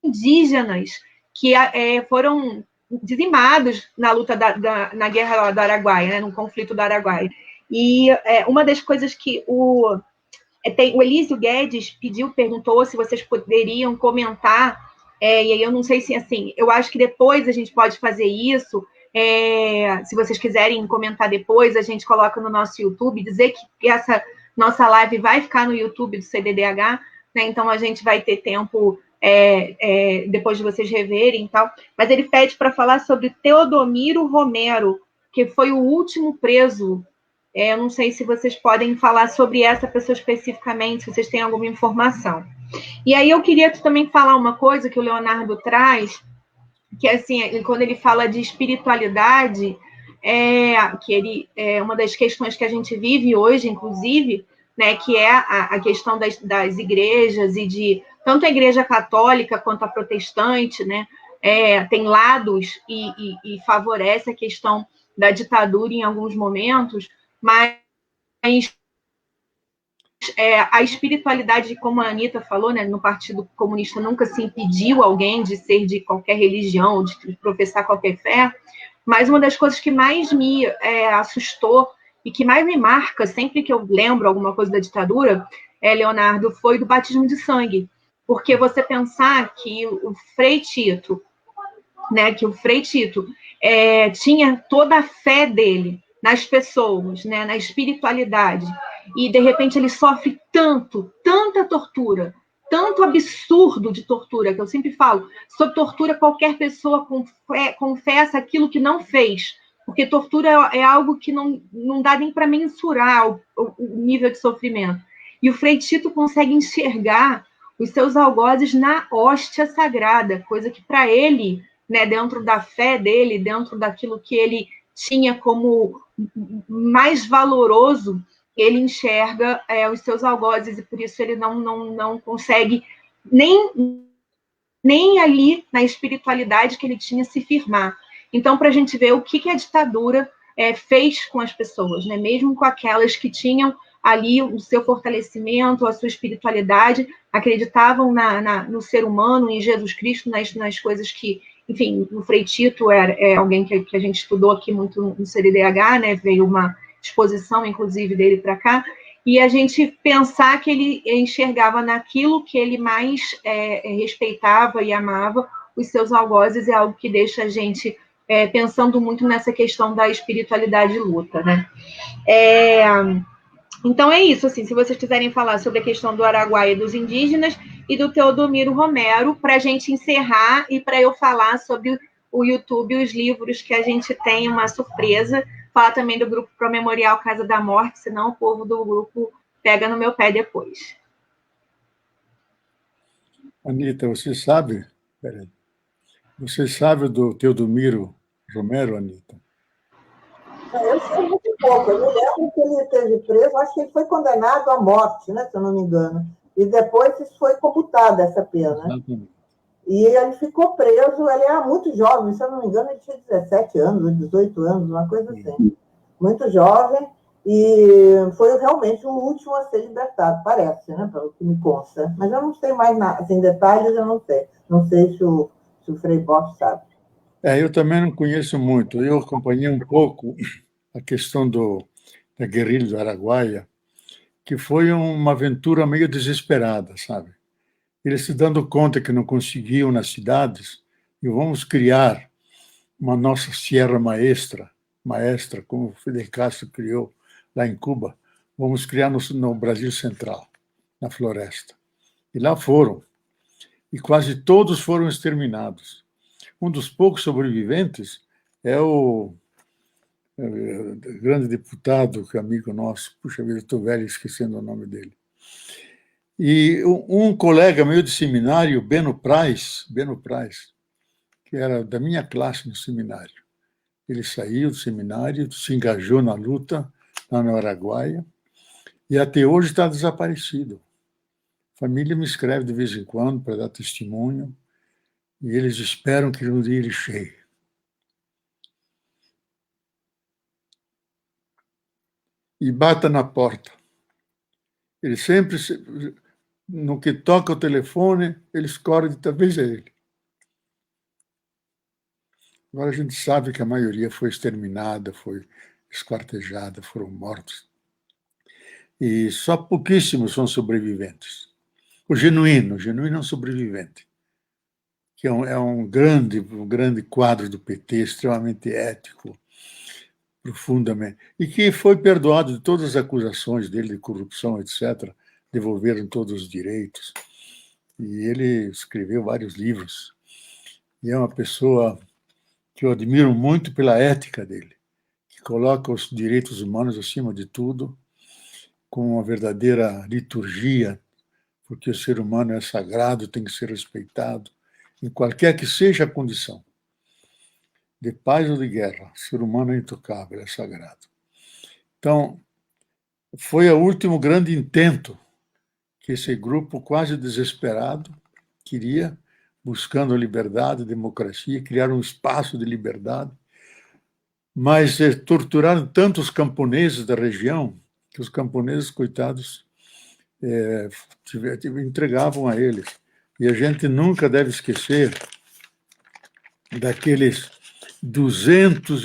indígenas que foram dizimados na luta na guerra do Araguaia, né, no conflito do Araguaia. E uma das coisas que o Elísio Guedes perguntou se vocês poderiam comentar, e aí eu não sei se, assim, eu acho que depois a gente pode fazer isso, se vocês quiserem comentar depois, a gente coloca no nosso YouTube, dizer que essa nossa live vai ficar no YouTube do CDDH, né, então a gente vai ter tempo depois de vocês reverem e tal, mas ele pede para falar sobre Teodomiro Romero, que foi o último preso. Eu não sei se vocês podem falar sobre essa pessoa especificamente, se vocês têm alguma informação. E aí eu queria também falar uma coisa que o Leonardo traz, que assim, quando ele fala de espiritualidade, que é uma das questões que a gente vive hoje, inclusive, né, que é a questão das igrejas e de tanto a igreja católica quanto a protestante, né, tem lados e favorece a questão da ditadura em alguns momentos, mas a espiritualidade, como a Anitta falou, né, no Partido Comunista nunca se impediu alguém de ser de qualquer religião, de professar qualquer fé, mas uma das coisas que mais me assustou e que mais me marca sempre que eu lembro alguma coisa da ditadura, Leonardo, foi do batismo de sangue. Porque você pensar que o Frei Tito, né, tinha toda a fé dele nas pessoas, né, na espiritualidade, e de repente ele sofre tanta tortura, tanto absurdo de tortura, que eu sempre falo, sob tortura qualquer pessoa confessa aquilo que não fez, porque tortura é algo que não dá nem para mensurar o nível de sofrimento. E o Frei Tito consegue enxergar os seus algozes na hóstia sagrada, coisa que para ele, né, dentro da fé dele, dentro daquilo que ele tinha como mais valoroso, ele enxerga os seus algozes, e por isso ele não consegue nem ali na espiritualidade que ele tinha se firmar. Então, para a gente ver o que a ditadura fez com as pessoas, né? Mesmo com aquelas que tinham ali o seu fortalecimento, a sua espiritualidade, acreditavam no ser humano, em Jesus Cristo, nas coisas que, enfim, o Frei Tito é alguém que a gente estudou aqui muito no CDDH, né? Veio uma exposição, inclusive, dele para cá, e a gente pensar que ele enxergava naquilo que ele mais respeitava e amava, os seus algozes, é algo que deixa a gente pensando muito nessa questão da espiritualidade e luta, né? Então é isso, assim, se vocês quiserem falar sobre a questão do Araguaia dos indígenas e do Teodomiro Romero, para a gente encerrar e para eu falar sobre o YouTube e os livros que a gente tem, uma surpresa. Falar também do grupo Promemorial Casa da Morte, senão o povo do grupo pega no meu pé depois. Anita, você sabe? Peraí. Você sabe do Teodomiro Romero, Anita? Eu sei muito pouco. Eu me lembro que ele esteve preso, acho que ele foi condenado à morte, né, se eu não me engano. E depois foi computada essa pena. Exatamente. E ele ficou preso, ele era muito jovem, se eu não me engano, ele tinha 17 anos, ou 18 anos, uma coisa assim. Muito jovem, e foi realmente o último a ser libertado, parece, né, pelo que me consta. Mas eu não sei mais nada, assim, detalhes eu não sei. Não sei se o Frei Boff sabe. Eu também não conheço muito. Eu acompanhei um pouco a questão da guerrilha do Araguaia, que foi uma aventura meio desesperada, sabe? Eles se dando conta que não conseguiam nas cidades, e vamos criar uma nossa Sierra Maestra, como o Fidel Castro criou lá em Cuba, vamos criar no Brasil Central, na floresta. E lá foram. E quase todos foram exterminados. Um dos poucos sobreviventes é o grande deputado, que é amigo nosso, puxa vida, estou velho esquecendo o nome dele. E um colega meu de seminário, Beno Praz, que era da minha classe no seminário, ele saiu do seminário, se engajou na luta lá no Araguaia e até hoje está desaparecido. A família me escreve de vez em quando para dar testemunho e eles esperam que um dia ele chegue. E bata na porta. Ele sempre, no que toca o telefone, eles correm, talvez é ele. Agora a gente sabe que a maioria foi exterminada, foi esquartejada, foram mortos. E só pouquíssimos são sobreviventes. O genuíno é um sobrevivente, que é um grande quadro do PT, extremamente ético, profundamente, e que foi perdoado de todas as acusações dele de corrupção, etc., devolveram todos os direitos. E ele escreveu vários livros. E é uma pessoa que eu admiro muito pela ética dele, que coloca os direitos humanos acima de tudo, com uma verdadeira liturgia, porque o ser humano é sagrado, tem que ser respeitado, em qualquer que seja a condição, de paz ou de guerra. O ser humano é intocável, é sagrado. Então, foi o último grande intento que esse grupo, quase desesperado, queria, buscando a liberdade, a democracia, criar um espaço de liberdade, mas torturaram tanto os camponeses da região que os camponeses, coitados, entregavam a eles. E a gente nunca deve esquecer daqueles 200,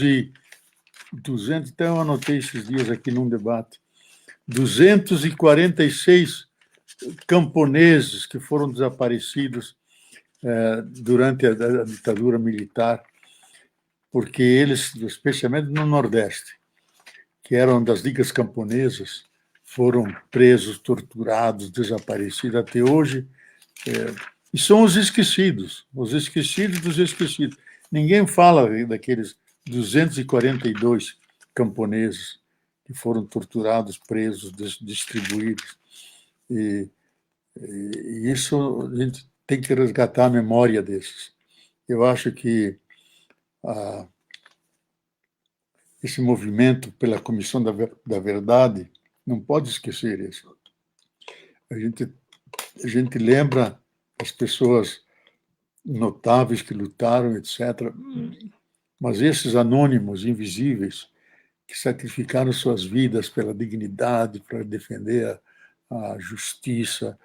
até eu anotei esses dias aqui num debate, 246 camponeses que foram desaparecidos durante a ditadura militar, porque eles, especialmente no Nordeste, que eram das ligas camponesas, foram presos, torturados, desaparecidos até hoje, e são os esquecidos dos esquecidos. Ninguém fala daqueles 242 camponeses que foram torturados, presos, distribuídos. E isso a gente tem que resgatar a memória desses. Eu acho que esse movimento pela Comissão da Verdade não pode esquecer isso. A gente lembra as pessoas notáveis que lutaram, etc. Mas esses anônimos, invisíveis, que sacrificaram suas vidas pela dignidade, para defender a justiça,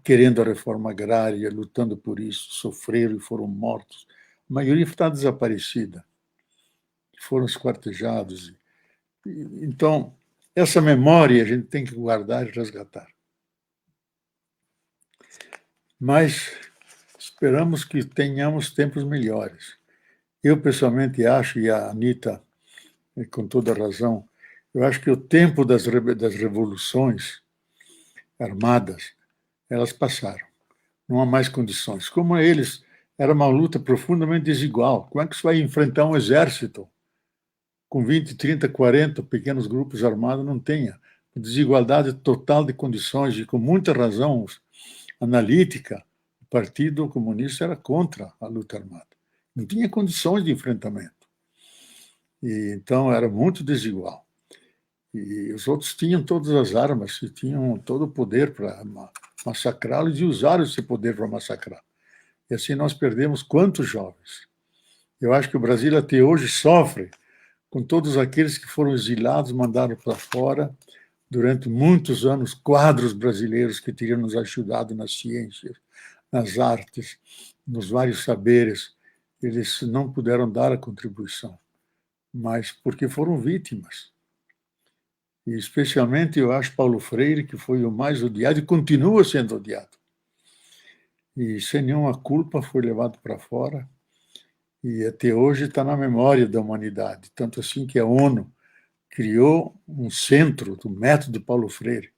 querendo a reforma agrária, lutando por isso, sofreram e foram mortos. A maioria está desaparecida, foram esquartejados. Então, essa memória a gente tem que guardar e resgatar. Mas esperamos que tenhamos tempos melhores. Eu, pessoalmente, acho, e a Anita, com toda razão, Eu acho que o tempo das revoluções armadas, elas passaram. Não há mais condições. Como eles, era uma luta profundamente desigual. Como é que você vai enfrentar um exército com 20, 30, 40 pequenos grupos armados? Não tenha. Desigualdade total de condições, e com muita razão analítica, o Partido Comunista era contra a luta armada. Não tinha condições de enfrentamento. E, então, era muito desigual. E os outros tinham todas as armas e tinham todo o poder para massacrá-los, e usaram esse poder para massacrar. E assim nós perdemos quantos jovens? Eu acho que o Brasil até hoje sofre com todos aqueles que foram exilados, mandados para fora, durante muitos anos, quadros brasileiros que teriam nos ajudado nas ciências, nas artes, nos vários saberes. Eles não puderam dar a contribuição, mas porque foram vítimas. E especialmente, eu acho, Paulo Freire, que foi o mais odiado e continua sendo odiado. E sem nenhuma culpa foi levado para fora, e até hoje está na memória da humanidade. Tanto assim que a ONU criou um centro do método Paulo Freire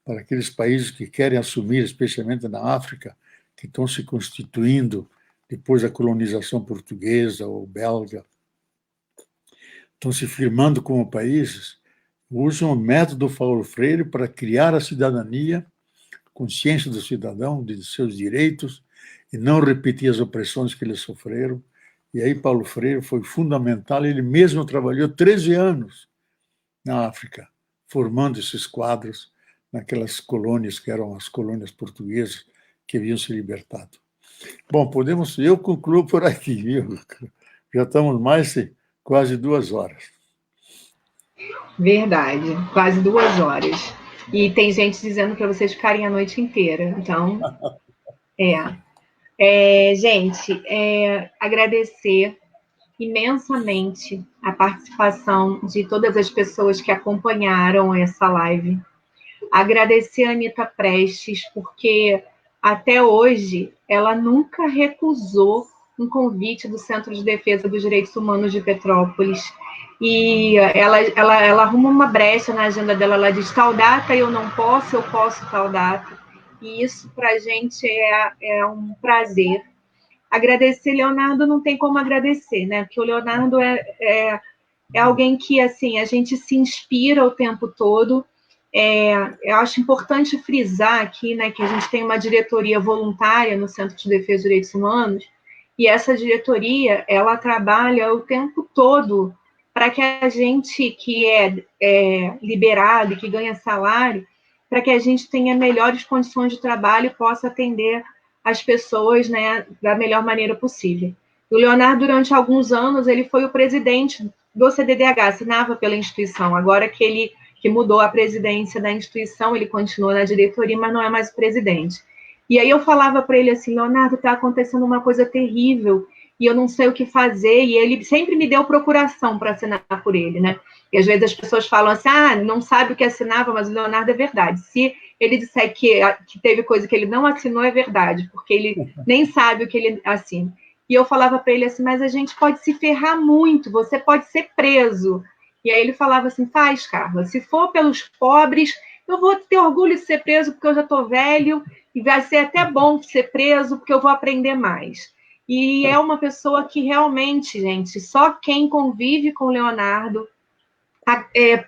para aqueles países que querem assumir, especialmente na África, que estão se constituindo depois da colonização portuguesa ou belga, estão se firmando como países, usam o método Paulo Freire para criar a cidadania, consciência do cidadão, de seus direitos, e não repetir as opressões que eles sofreram. E aí Paulo Freire foi fundamental, ele mesmo trabalhou 13 anos na África, formando esses quadros naquelas colônias que eram as colônias portuguesas que haviam se libertado. Bom, eu concluo por aqui, viu? Já estamos mais de quase 2 horas. Verdade, quase 2 horas. E tem gente dizendo para vocês ficarem a noite inteira. Então, gente, agradecer imensamente a participação de todas as pessoas que acompanharam essa live. Agradecer a Anita Prestes, porque até hoje ela nunca recusou um convite do Centro de Defesa dos Direitos Humanos de Petrópolis. E ela arruma uma brecha na agenda dela, ela diz tal data eu não posso, eu posso tal data. E isso para a gente é um prazer. Agradecer, Leonardo, não tem como agradecer, né? Porque o Leonardo é alguém que, assim, a gente se inspira o tempo todo. Eu acho importante frisar aqui, né, que a gente tem uma diretoria voluntária no Centro de Defesa dos Direitos Humanos, e essa diretoria, ela trabalha o tempo todo para que a gente que é liberado e que ganha salário, para que a gente tenha melhores condições de trabalho e possa atender as pessoas, né, da melhor maneira possível. O Leonardo, durante alguns anos, ele foi o presidente do CDDH, assinava pela instituição. Agora que mudou a presidência da instituição, ele continua na diretoria, mas não é mais o presidente. E aí eu falava para ele assim, Leonardo, está acontecendo uma coisa terrível, e eu não sei o que fazer, e ele sempre me deu procuração para assinar por ele, né? E às vezes as pessoas falam assim, não sabe o que assinava, mas o Leonardo é verdade. Se ele disser que teve coisa que ele não assinou, é verdade, porque ele nem sabe o que ele assina. E eu falava para ele assim, mas a gente pode se ferrar muito, você pode ser preso. E aí ele falava assim, faz, Carla, se for pelos pobres, eu vou ter orgulho de ser preso porque eu já estou velho, e vai ser até bom ser preso porque eu vou aprender mais. E é uma pessoa que realmente, gente, só quem convive com o Leonardo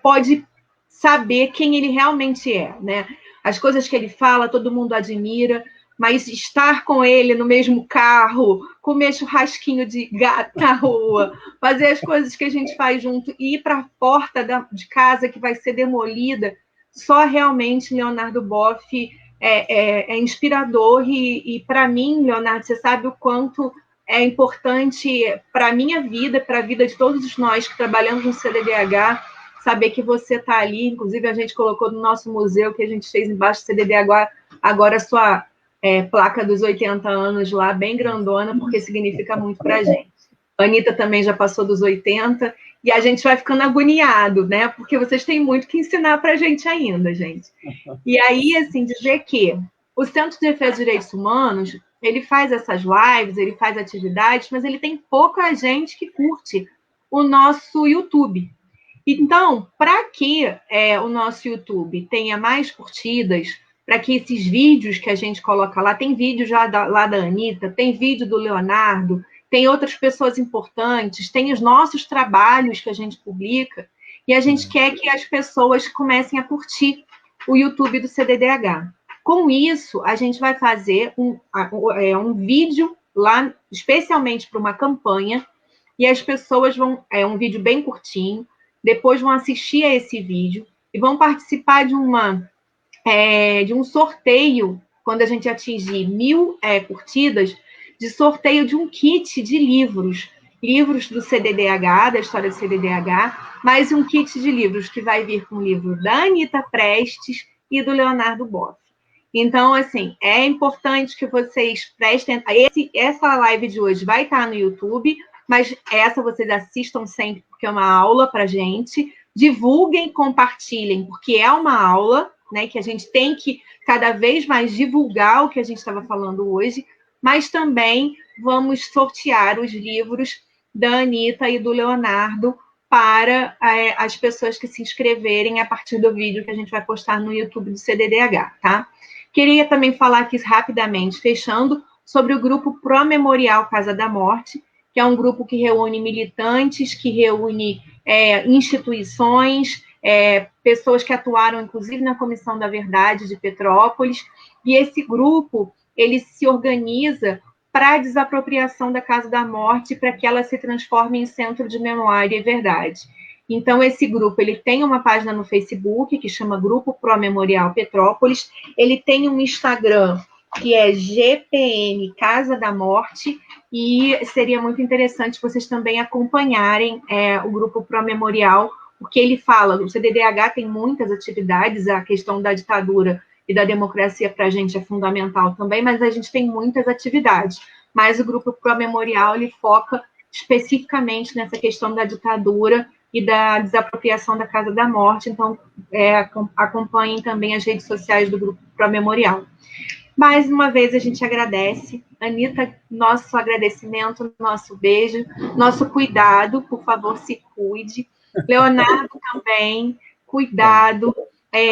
pode saber quem ele realmente é, né? As coisas que ele fala, todo mundo admira, mas estar com ele no mesmo carro, comer churrasquinho de gato na rua, fazer as coisas que a gente faz junto, e ir para a porta de casa que vai ser demolida, só realmente Leonardo Boff é inspirador. E para mim, Leonardo, você sabe o quanto é importante para a minha vida, para a vida de todos nós que trabalhamos no CDDH, saber que você está ali. Inclusive, a gente colocou no nosso museu, que a gente fez embaixo do CDDH, agora a sua placa dos 80 anos lá, bem grandona, porque significa muito para a gente. A Anitta também já passou dos 80, e a gente vai ficando agoniado, né? Porque vocês têm muito que ensinar para a gente ainda, gente. E aí, assim, dizer que o Centro de Defesa dos Direitos Humanos, ele faz essas lives, ele faz atividades, mas ele tem pouca gente que curte o nosso YouTube. Então, para que o nosso YouTube tenha mais curtidas, para que esses vídeos que a gente coloca lá, tem vídeo já lá da Anitta, tem vídeo do Leonardo, tem outras pessoas importantes, tem os nossos trabalhos que a gente publica, e a gente quer que as pessoas comecem a curtir o YouTube do CDDH. Com isso, a gente vai fazer um vídeo lá, especialmente para uma campanha, e as pessoas vão... É um vídeo bem curtinho, depois vão assistir a esse vídeo e vão participar de um sorteio, quando a gente atingir 1000 curtidas, de sorteio de um kit de livros do CDDH, da história do CDDH, mais um kit de livros que vai vir com o livro da Anitta Prestes e do Leonardo Boff. Então, assim, é importante que vocês prestem... Essa live de hoje vai estar no YouTube, mas essa vocês assistam sempre, porque é uma aula para a gente. Divulguem, compartilhem, porque é uma aula, né, que a gente tem que cada vez mais divulgar o que a gente estava falando hoje, mas também vamos sortear os livros da Anitta e do Leonardo para as pessoas que se inscreverem a partir do vídeo que a gente vai postar no YouTube do CDDH, tá? Queria também falar aqui rapidamente, fechando, sobre o grupo Pro Memorial Casa da Morte, que é um grupo que reúne militantes, que reúne instituições, pessoas que atuaram, inclusive, na Comissão da Verdade de Petrópolis, e esse grupo, ele se organiza para a desapropriação da Casa da Morte, para que ela se transforme em centro de memória e verdade. Então, esse grupo, ele tem uma página no Facebook, que chama Grupo Pro Memorial Petrópolis, ele tem um Instagram, que é GPM Casa da Morte, e seria muito interessante vocês também acompanharem o Grupo Pro Memorial, porque ele fala, o CDDH tem muitas atividades, a questão da ditadura e da democracia para a gente é fundamental também, mas a gente tem muitas atividades. Mas o Grupo Pro Memorial, ele foca especificamente nessa questão da ditadura e da desapropriação da Casa da Morte, então acompanhem também as redes sociais do Grupo Pro Memorial. Mais uma vez a gente agradece. Anitta, nosso agradecimento, nosso beijo, nosso cuidado, por favor, se cuide. Leonardo também, cuidado.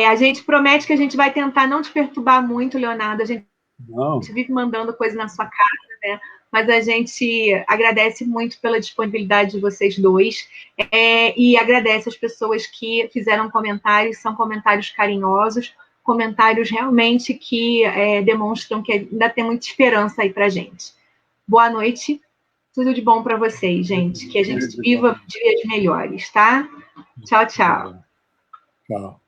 A gente promete que a gente vai tentar não te perturbar muito, Leonardo. A gente vive mandando coisa na sua casa, né? Mas a gente agradece muito pela disponibilidade de vocês dois e agradece as pessoas que fizeram comentários, são comentários carinhosos, comentários realmente que demonstram que ainda tem muita esperança aí para a gente. Boa noite, tudo de bom para vocês, gente. Que a gente viva dias melhores, tá? Tchau, tchau. Tchau.